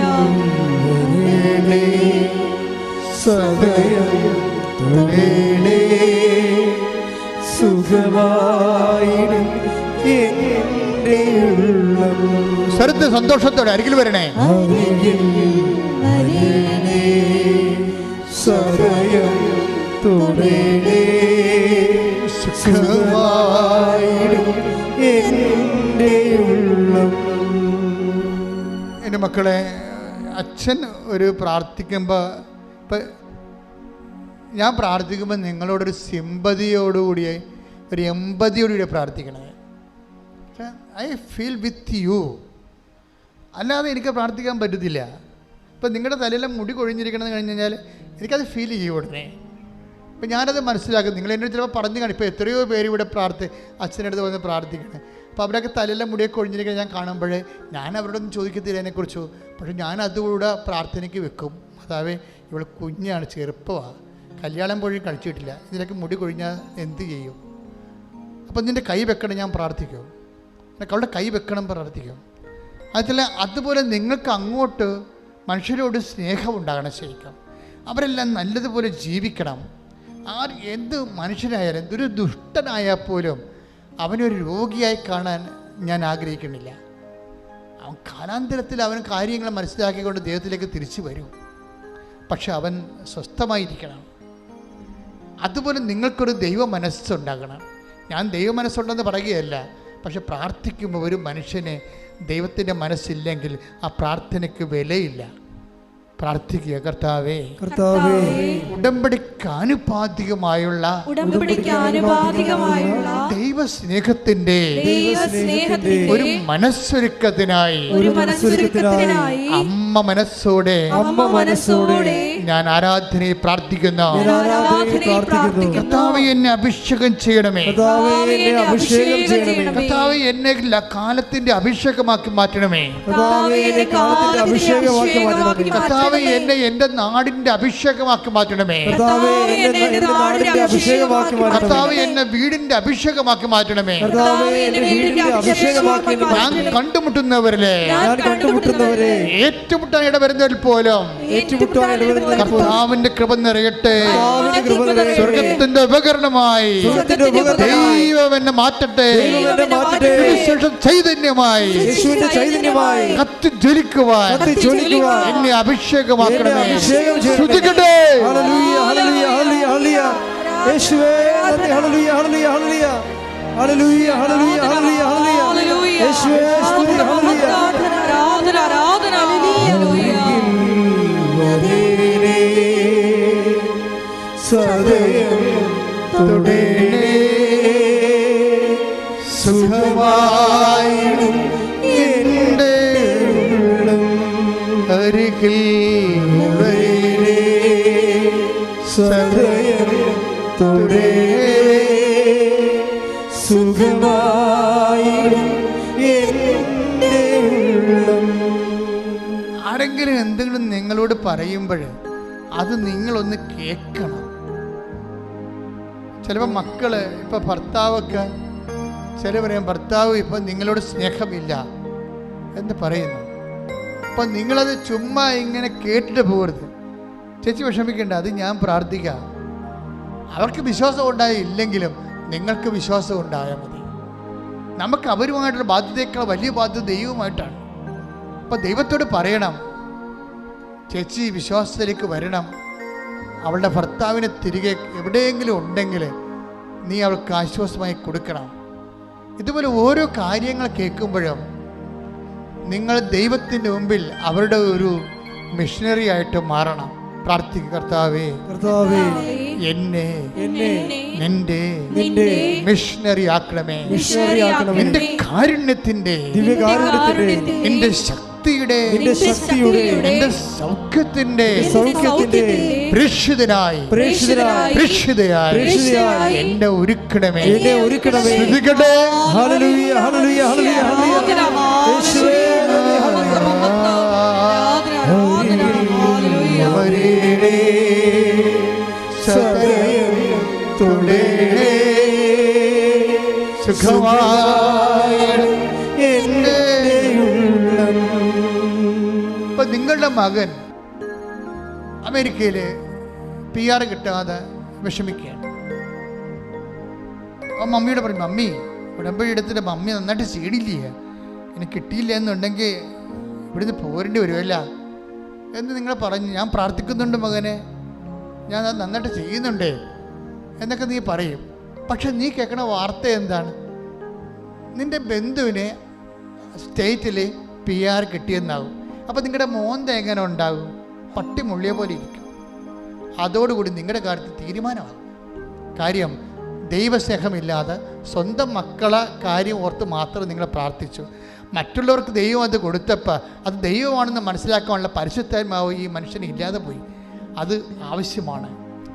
സ്വരത്ത് സന്തോഷത്തോടെ അരികിൽ വരണേ. എൻ്റെ മക്കളെ, അച്ഛൻ ഒരു പ്രാർത്ഥിക്കുമ്പോൾ, ഇപ്പം ഞാൻ പ്രാർത്ഥിക്കുമ്പോൾ നിങ്ങളോടൊരു സിമ്പതിയോടുകൂടി, ഒരു എമ്പതിയോടുകൂടി പ്രാർത്ഥിക്കണേ. I feel with you. അല്ലാതെ എനിക്ക് പ്രാർത്ഥിക്കാൻ പറ്റത്തില്ല. ഇപ്പം നിങ്ങളുടെ തലയിലെ മുടി കൊഴിഞ്ഞിരിക്കണമെന്ന് കഴിഞ്ഞ് കഴിഞ്ഞാൽ എനിക്കത് ഫീൽ ചെയ്യും ഉടനെ. ഇപ്പം ഞാനത് മനസ്സിലാക്കും. നിങ്ങൾ എന്നോട് ചിലപ്പോൾ പറഞ്ഞു കാണും. ഇപ്പോൾ എത്രയോ പേര് ഇവിടെ അച്ഛൻ്റെ അടുത്ത് വന്ന് പ്രാർത്ഥിക്കണം. അപ്പോൾ അവരൊക്കെ തലയിലെ മുടിയൊക്കെ കൊഴിഞ്ഞിരിക്കാൻ ഞാൻ കാണുമ്പോൾ ഞാൻ അവരോടൊന്നും ചോദിക്കത്തില്ല അതിനെക്കുറിച്ചു. പക്ഷേ ഞാൻ അതുകൂടെ പ്രാർത്ഥനയ്ക്ക് വെക്കും. അതാവേ, ഇവൾ കുഞ്ഞാണ്, ചെറുപ്പമാണ്, കല്യാണം പോലും കഴിച്ചിട്ടില്ല, ഇതിനൊക്കെ മുടി കൊഴിഞ്ഞാൽ എന്ത് ചെയ്യും? അപ്പം നിൻ്റെ കൈ വെക്കണം, ഞാൻ പ്രാർത്ഥിക്കും. അവളുടെ കൈ വെക്കണം, പ്രാർത്ഥിക്കും. അതുപോലെ നിങ്ങൾക്ക് അങ്ങോട്ട് മനുഷ്യരോട് സ്നേഹം ഉണ്ടാകണം. ശരിക്കും അവരെല്ലാം നല്ലതുപോലെ ജീവിക്കണം. എന്ത് മനുഷ്യനായാലും, എന്തൊരു ദുഷ്ടനായാൽ പോലും അവനൊരു രോഗിയായി കാണാൻ ഞാൻ ആഗ്രഹിക്കുന്നില്ല. അവൻ കാലാന്തരത്തിൽ അവൻ കാര്യങ്ങൾ മനസ്സിലാക്കിക്കൊണ്ട് ദൈവത്തിലേക്ക് തിരിച്ചു വരും. പക്ഷെ അവൻ സ്വസ്ഥമായിരിക്കണം. അതുപോലെ നിങ്ങൾക്കൊരു ദൈവ മനസ്സുണ്ടാകണം. ഞാൻ ദൈവ മനസ്സുണ്ടെന്ന് പറയുകയല്ല, പക്ഷെ പ്രാർത്ഥിക്കുമ്പോൾ ഒരു മനുഷ്യന് ദൈവത്തിൻ്റെ മനസ്സില്ലെങ്കിൽ ആ പ്രാർത്ഥനയ്ക്ക് വിലയില്ല. പ്രാർത്ഥിക്കുക, കർത്താവേ, കർത്താവേ, ഉടമ്പടിക്ക് ആനുപാതികമായുള്ള ദൈവസ്നേഹത്തിന്റെ ഒരു മനസ്സൊരുക്കത്തിനായി അമ്മ മനസ്സോടെ ഞാൻ ആരാധനയെ പ്രാർത്ഥിക്കുന്നു. ഞാൻ ആരാധനയെ പ്രാർത്ഥിക്കുന്നു. കർത്താവേ, എന്നെ അഭിഷേകം ചെയ്യണമേ. കർത്താവേ, എന്നെ അഭിഷേകം ചെയ്യണമേ. കർത്താവേ, എന്നെ കാലത്തിന്റെ അഭിഷേകമാക്കി മാറ്റണമേ. കർത്താവേ, എന്നെ കാലത്തിന്റെ അഭിഷേകമാക്കി മാറ്റണമേ. കർത്താവേ, എന്നെ എന്റെ നാടിന്റെ അഭിഷേകമാക്കി മാറ്റണമേ. കർത്താവേ, എന്റെ നാടിന്റെ അഭിഷേകമാക്കി മാറ്റണമേ. കർത്താവേ, എന്നെ വീടിന്റെ അഭിഷേകമാക്കി മാറ്റണമേ. കർത്താവേ, എന്റെ വീടിന്റെ അഭിഷേകമാക്കി ഞാൻ മാറ്റണമേ. കണ്ടുമുട്ടുന്നവരിലെ ഞാൻ കണ്ടുമുട്ടുന്നവരെ ഏറ്റുമുട്ടാൻ ഇടവരുന്നവരിൽ പോലും ഏറ്റുമുട്ടാൻ ഇടവരുന്നവരിൽ പോലും കർത്താവിന്റെ കൃപ നിറയട്ടെ. കർത്താവിന്റെ കൃപ നിറയട്ടെ. സ്വർഗത്തിന്റെ ഉപകരണമായി സ്വർഗത്തിന്റെ ഉപകരണമായി ദൈവം എന്നെ മാറ്റട്ടെ. ദൈവം എന്നെ മാറ്റട്ടെ. വിശേഷം ചൈതന്യമായി യേശുവിന്റെ ചൈതന്യമായി കത്തി ജ്വലിക്കുവാൻ എന്നെ അഭിഷേകമാക്കണമേ. എന്നെ അഭിഷേകം ചെയ്യണമേ. സ്തുതിക്കട്ടെ. Hallelujah, hallelujah, hallelujah, hallelujah. യേശുവേ നന്ദി. Hallelujah, hallelujah, hallelujah. Hallelujah, hallelujah, hallelujah, hallelujah. യേശുവേ സ്തുതി. ഹല്ലേലൂയ. ആരാധന, ആരാധന. ഹല്ലേലൂയ. വരേണേ സദയം തുടേണേ സുഖമായിടും എൻ്റെ ഉള്ളം അരികിൽ വരേണേ സദയം തുടേണേ സുഖമായിടും എൻ്റെ ഉള്ളം. ആരെങ്കിലും എന്തെങ്കിലും നിങ്ങളോട് പറയുമ്പോൾ അത് നിങ്ങളൊന്ന് കേൾക്കണം. ചിലപ്പോൾ മക്കള് ഇപ്പം ഭർത്താവൊക്കെ ചില പറയും ഭർത്താവ് ഇപ്പം നിങ്ങളോട് സ്നേഹമില്ല എന്ന് പറയുന്നു. അപ്പം നിങ്ങളത് ചുമ്മാ ഇങ്ങനെ കേട്ടിട്ട് പോകരുത്. ചേച്ചി വിഷമിക്കേണ്ട, അത് ഞാൻ പ്രാർത്ഥിക്കാം. അവർക്ക് വിശ്വാസം ഉണ്ടായില്ലെങ്കിലും നിങ്ങൾക്ക് വിശ്വാസം ഉണ്ടായാൽ മതി. നമുക്ക് അവരുമായിട്ടുള്ള ബാധ്യതയേക്കാൾ വലിയ ബാധ്യത ദൈവമായിട്ടാണ്. അപ്പം ദൈവത്തോട് പറയണം, ചേച്ചി വിശ്വാസത്തിലേക്ക് വരണം. അവളുടെ ഭർത്താവിനെ തിരികെ എവിടെയെങ്കിലും ഉണ്ടെങ്കിൽ നീ അവൾക്ക് ആശ്വാസമായി കൊടുക്കണം. ഇതുപോലെ ഓരോ കാര്യങ്ങൾ കേൾക്കുമ്പോഴും നിങ്ങൾ ദൈവത്തിൻ്റെ മുമ്പിൽ അവരുടെ ഒരു മിഷനറി ആയിട്ട് മാറണം. പ്രാർത്ഥിക്കുക, കർത്താവേ, കർത്താവേ, എന്നെ എന്നെ നിന്റെ മിഷനറി ആക്കണമേ. മിഷനറി ആക്കണമേ. നിന്റെ കാരുണ്യത്തിന്റെ, ദിവ്യകാരുണ്യത്തിന്റെ, നിന്റെ ശക്തിയുടെ, നിന്റെ ശക്തിയുടെ, നിന്റെ സൗഖ്യത്തിന്റെ പ്രേക്ഷിതനായി പ്രേക്ഷിതയായി എന്നെ ഒരുക്കണമേ. എന്നെ ഒരുക്കണമേ. ശ്രദ്ധിക്കട്ടെ. Hallelujah, hallelujah, hallelujah, hallelujah. യേശുവേ നന്ദി. ഹല്ലേലൂയ. വരേണേ സദയം തുടേണേ സുഖമായിടും എൻ്റെ ഉള്ളം. ഇപ്പൊ നിങ്ങളുടെ മകൻ അമേരിക്കയിൽ PR കിട്ടാതെ വിഷമിക്കുകയാണ്. അപ്പം മമ്മിയോട് പറയും, മമ്മി ഉടമ്പടി എടുത്തിട്ട് മമ്മി നന്നായിട്ട് സീഡില്ലേ, എനിക്ക് കിട്ടിയില്ല എന്നുണ്ടെങ്കിൽ ഇവിടുന്ന് പോരേണ്ടി വരുമല്ല എന്ന് നിങ്ങൾ പറഞ്ഞു. ഞാൻ പ്രാർത്ഥിക്കുന്നുണ്ട് മകനെ, ഞാൻ അത് നന്നായിട്ട് ചെയ്യുന്നുണ്ട് എന്നൊക്കെ നീ പറയും. പക്ഷെ നീ കേൾക്കണ വാർത്ത എന്താണ്? നിൻ്റെ ബന്ധുവിന് സ്റ്റേറ്റിൽ PR കിട്ടിയെന്നാകും. അപ്പോൾ നിങ്ങളുടെ മോന്ത എങ്ങനെ ഉണ്ടാകും? പട്ടി മുള്ളിയ പോലെ ഇരിക്കും. അതോടുകൂടി നിങ്ങളുടെ കാര്യത്തിൽ തീരുമാനമാകും. കാര്യം ദൈവസ്നേഹമില്ലാതെ സ്വന്തം മക്കളെ കാര്യം ഓർത്ത് മാത്രം നിങ്ങൾ പ്രാർത്ഥിച്ചു. മറ്റുള്ളവർക്ക് ദൈവം അത് കൊടുത്തപ്പോൾ അത് ദൈവമാണെന്ന് മനസ്സിലാക്കാനുള്ള പരിശുദ്ധാത്മാവ് ഈ മനുഷ്യന് ഇല്ലാതെ പോയി. അത് ആവശ്യമാണ്.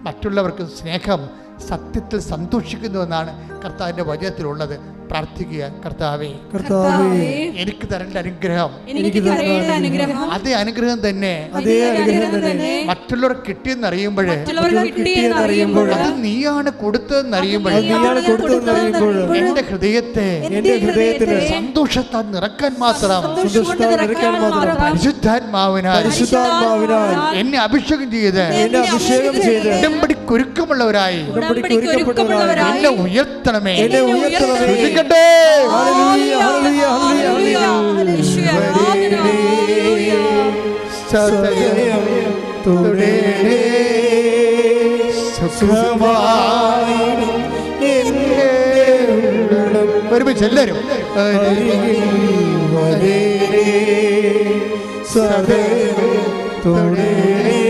മറ്റുള്ളവർക്ക് സ്നേഹം സത്യത്തിൽ സന്തോഷിക്കുന്നുവെന്നാണ് കർത്താവിൻ്റെ വചനത്തിലുള്ളത്. പ്രാർത്ഥിക്കുക, കർത്താവേ, കർത്താവേ, എനിക്ക് തരേണ്ട അനുഗ്രഹം, എനിക്ക് തരേണ്ട അനുഗ്രഹം, അതേ അനുഗ്രഹം തന്നെ അതേ അനുഗ്രഹം തന്നെ മറ്റുള്ളവർക്ക് കിട്ടിയെന്നറിയുമ്പോഴേ, കിട്ടിയെന്നറിയുമ്പോൾ, അത് നീയാണ് കൊടുത്തതെന്നറിയുമ്പോഴേ, നീയാണ് കൊടുത്തതെന്നറിയുമ്പോൾ എന്റെ ഹൃദയത്തെ എന്റെ ഹൃദയത്തിന് സന്തോഷത്താൽ നിറക്കാൻ മാത്രം സന്തോഷത്താൽ നിറയ്ക്കാൻ മാത്രം പരിശുദ്ധാത്മാവിനാൽ എന്നെ അഭിഷേകം ചെയ്ത് എന്നെ അഭിഷേകം ചെയ്ത് ഉടമ്പടിക്കൊരുക്കമുള്ളവരായി ഉടമ്പടിക്ക് ഒരുക്കപ്പെട്ടവരായി എന്നെ ഉയർത്തണമേ. എന്നെ ഉയർത്തണമേ. ശ്രദ്ധിക്കട്ടെ. Hallelujah, hallelujah, hallelujah, hallelujah. സദയം തുടേണേ സുഖമായിടും എൻ്റെ ഉള്ളം. ഒരുമിച്ച് എല്ലാവരും വരേണേ സദയം തുടേണേ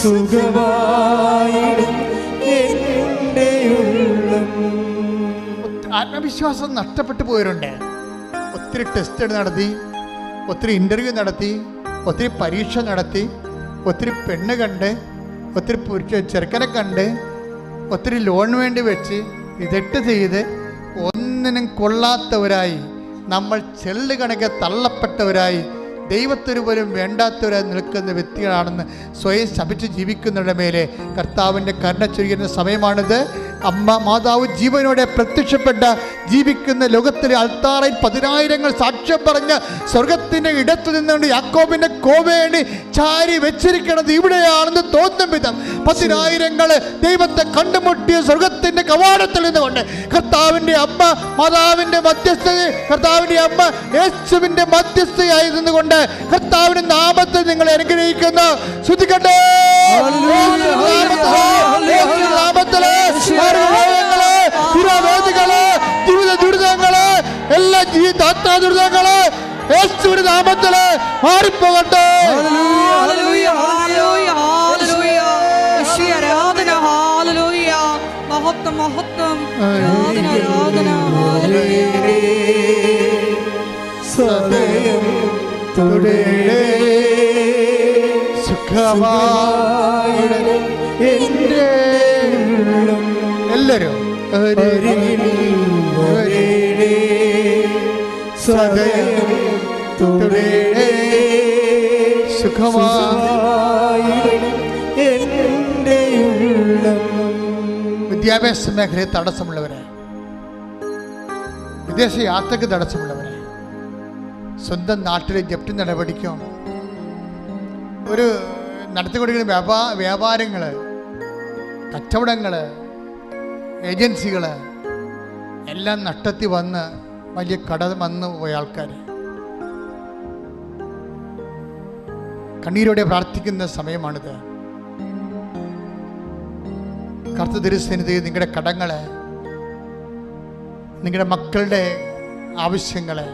സുഖമായിടും എൻ്റെ ഉള്ളം. ആത്മവിശ്വാസം നഷ്ടപ്പെട്ടു പോയവരുണ്ട്. ഒത്തിരി ടെസ്റ്റ് നടത്തി, ഒത്തിരി ഇൻ്റർവ്യൂ നടത്തി, ഒത്തിരി പരീക്ഷ നടത്തി, ഒത്തിരി പെണ്ണ് കണ്ട്, ഒത്തിരി ചെറുക്കനെ കണ്ട്, ഒത്തിരി ലോൺ വേണ്ടി വെച്ച് ഇതെട്ട് ചെയ്ത് ഒന്നിനും കൊള്ളാത്തവരായി, നമ്മൾ ചെള്ളു കണക്കെ തള്ളപ്പെട്ടവരായി, ദൈവത്തിന് പോലും വേണ്ടാത്തവരായി നിൽക്കുന്ന വ്യക്തികളാണെന്ന് സ്വയം ശപിച്ച് ജീവിക്കുന്നവരുടെ മേലെ കർത്താവിൻ്റെ കരുണ ചൊരിയുന്ന സമയമാണിത്. അമ്മ മാതാവ് ജീവനോടെ പ്രത്യക്ഷപ്പെട്ട ജീവിക്കുന്ന ലോകത്തിലെ അൾത്താറയിൽ 10,000 സാക്ഷ്യം പറഞ്ഞ് സ്വർഗത്തിൻ്റെ ഇടത്തു നിന്നുകൊണ്ട് യാക്കോബിൻ്റെ കോവേണി ചാരി വെച്ചിരിക്കുന്നത് ഇവിടെയാണെന്ന് തോന്നും വിധം 10,000 ദൈവത്തെ കണ്ടുമുട്ടിയ സ്വർഗത്തിൻ്റെ കവാടത്തിൽ നിന്നുകൊണ്ട് കർത്താവിൻ്റെ അമ്മ മാതാവിൻ്റെ മധ്യസ്ഥത, കർത്താവിൻ്റെ അമ്മ യേശുവിൻ്റെ മധ്യസ്ഥയായി നിന്നുകൊണ്ട് കർത്താവിൻ്റെ നാമത്തിൽ നിങ്ങളെ അനുഗ്രഹിക്കുന്നു. ശ്രുതിക്കട്ടെ. ജീവിത ദുരിതങ്ങള്, എല്ലാ ജീവിതാത്മാ ദുരിതങ്ങള് യേശുവിന്റെ നാമത്തില് മാറിപ്പോകട്ടെ. മഹത്വം മഹത്വം, ആരാധന ആരാധന. സദയം തുടരേ സുഖമായി എൻ്റെ എല്ലാവരും സദയം തുടരേ സുഖമായി എൻ്റെ ഉള്ളം. വിദ്യാഭ്യാസ മേഖലയിൽ തടസ്സമുള്ളവരെ, വിദേശ യാത്രയ്ക്ക് തടസ്സമുള്ളവരെ, സ്വന്തം നാട്ടിലെ ജപ്തി നടപടിക്കും ഒരു നടത്തിക്കൊടുക്കുന്ന വ്യാപാരങ്ങൾ, കച്ചവടങ്ങൾ, ഏജൻസികൾ എല്ലാം നഷ്ടത്തിൽ വന്ന് വലിയ കടം വന്നു പോയ ആൾക്കാർ കണ്ണീരോടെ പ്രാർത്ഥിക്കുന്ന സമയമാണിത്. കർത്ത തിരുസന്നിധിയിൽ നിങ്ങളുടെ കടങ്ങള്, നിങ്ങളുടെ മക്കളുടെ ആവശ്യങ്ങള്,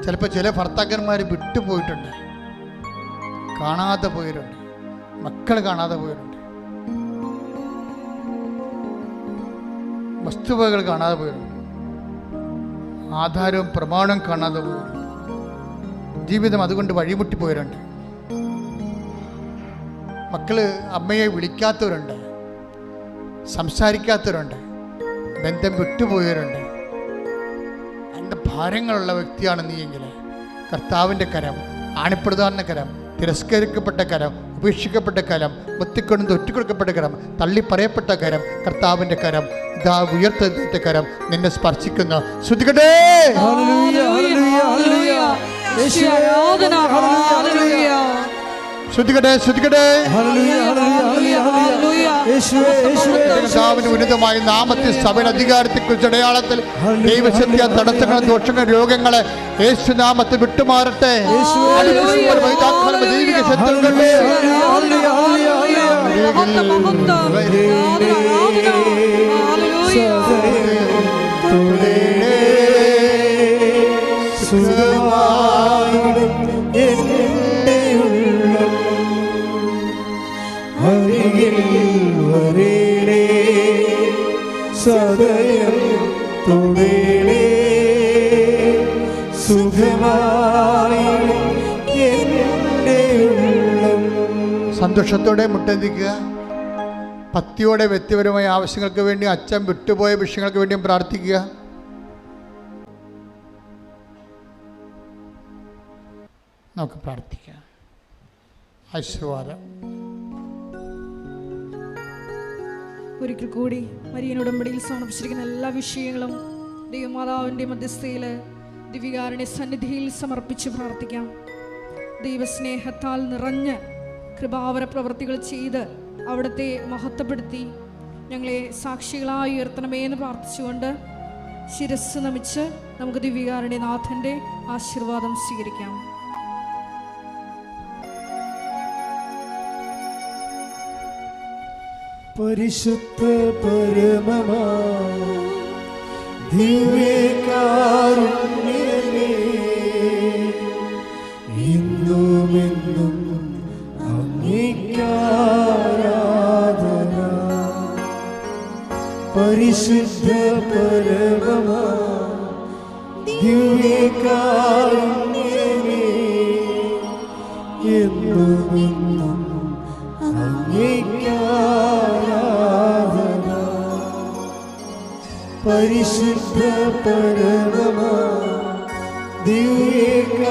ചിലപ്പോൾ ചില ഭർത്താക്കന്മാർ വിട്ടുപോയിട്ടുണ്ട്, കാണാതെ പോയിട്ടുണ്ട്, മക്കൾ കാണാതെ പോയിട്ടുണ്ട്, വസ്തുവകൾ കാണാതെ പോയിട്ടുണ്ട്, ആധാരവും പ്രമാണവും കാണാതെ പോയിട്ടുണ്ട്, ജീവിതം അതുകൊണ്ട് വഴിമുട്ടി പോയവരുണ്ട്. മക്കള് അമ്മയെ വിളിക്കാത്തവരുണ്ട്, സംസാരിക്കാത്തവരുണ്ട്, ബന്ധം വിട്ടുപോയവരുണ്ട്. എൻ്റെ ഭാരങ്ങളുള്ള വ്യക്തിയാണ് നീയെങ്കിൽ കർത്താവിൻ്റെ കരം, ആണിപ്പെടുതാവുന്ന കരം, തിരസ്കരിക്കപ്പെട്ട കരം, ഉപേക്ഷിക്കപ്പെട്ട കരം, ഒത്തിക്കൊണ്ട് ഒറ്റിക്കൊടുക്കപ്പെട്ട കരം, തള്ളി പറയപ്പെട്ട കരം, കർത്താവിൻ്റെ കരം, ഇതാ ഉയർത്ത കരം നിന്നെ സ്പർശിക്കുന്നു. ശ്രുതികട്ടെ. ശ്രുതികട്ടെ, ശ്രുതികട്ടെ. കർത്താവിന്റെ ഉന്നതമായ നാമത്തിൽ സഭയുടെ അധികാരത്തെക്കുറിച്ച് അടയാളത്തിൽ ദൈവശക്തിയ തടസ്സങ്ങളും ദോഷങ്ങളും രോഗങ്ങളെ യേശുനാമത്തിൽ വിട്ടുമാറട്ടെ. ദൈവിക ശക്തികളുടെ സദയം തുടരേ സുഖമായി എൻ്റെ ഉള്ളം. സന്തോഷത്തോടെ മുട്ടന്തിക്കുക. ഭക്തിയോടെ വ്യക്തിപരമായ ആവശ്യങ്ങൾക്ക് വേണ്ടി, അച്ഛൻ വിട്ടുപോയ വിഷയങ്ങൾക്ക് വേണ്ടിയും പ്രാർത്ഥിക്കുക. നമുക്ക് പ്രാർത്ഥിക്കാം. ആശീർവാദം. ഒരിക്കൽ കൂടി മരിയൻ ഉടമ്പടിയിൽ സമർപ്പിച്ചിരിക്കുന്ന എല്ലാ വിഷയങ്ങളും ദൈവമാതാവിൻ്റെ മധ്യസ്ഥയിൽ ദിവ്യകാരുണ്യ സന്നിധിയിൽ സമർപ്പിച്ച് പ്രാർത്ഥിക്കാം. ദൈവസ്നേഹത്താൽ നിറഞ്ഞ് കൃപാവര പ്രവൃത്തികൾ ചെയ്ത് അവിടുത്തെ മഹത്വപ്പെടുത്തി ഞങ്ങളെ സാക്ഷികളായി ഉയർത്തണമേ എന്ന് പ്രാർത്ഥിച്ചുകൊണ്ട് ശിരസ് നമിച്ച് നമുക്ക് ദിവ്യകാരുണ്യനാഥൻ്റെ ആശീർവാദം സ്വീകരിക്കാം. പരിശുദ്ധ പരമമാ ദിവ്യകാരുണ്യമേ, ഇന്നുമെന്നും അങ്ങേക്കാരാധന. പരിശുദ്ധ പരമമാ ദിവ്യകാരുണ്യമേ, എന്നുമെന്നും അങ്ങേയ്ക്കാരാധന. പരിശുദ്ധ പരമ ദിവ്യകാരുണ്യമേ,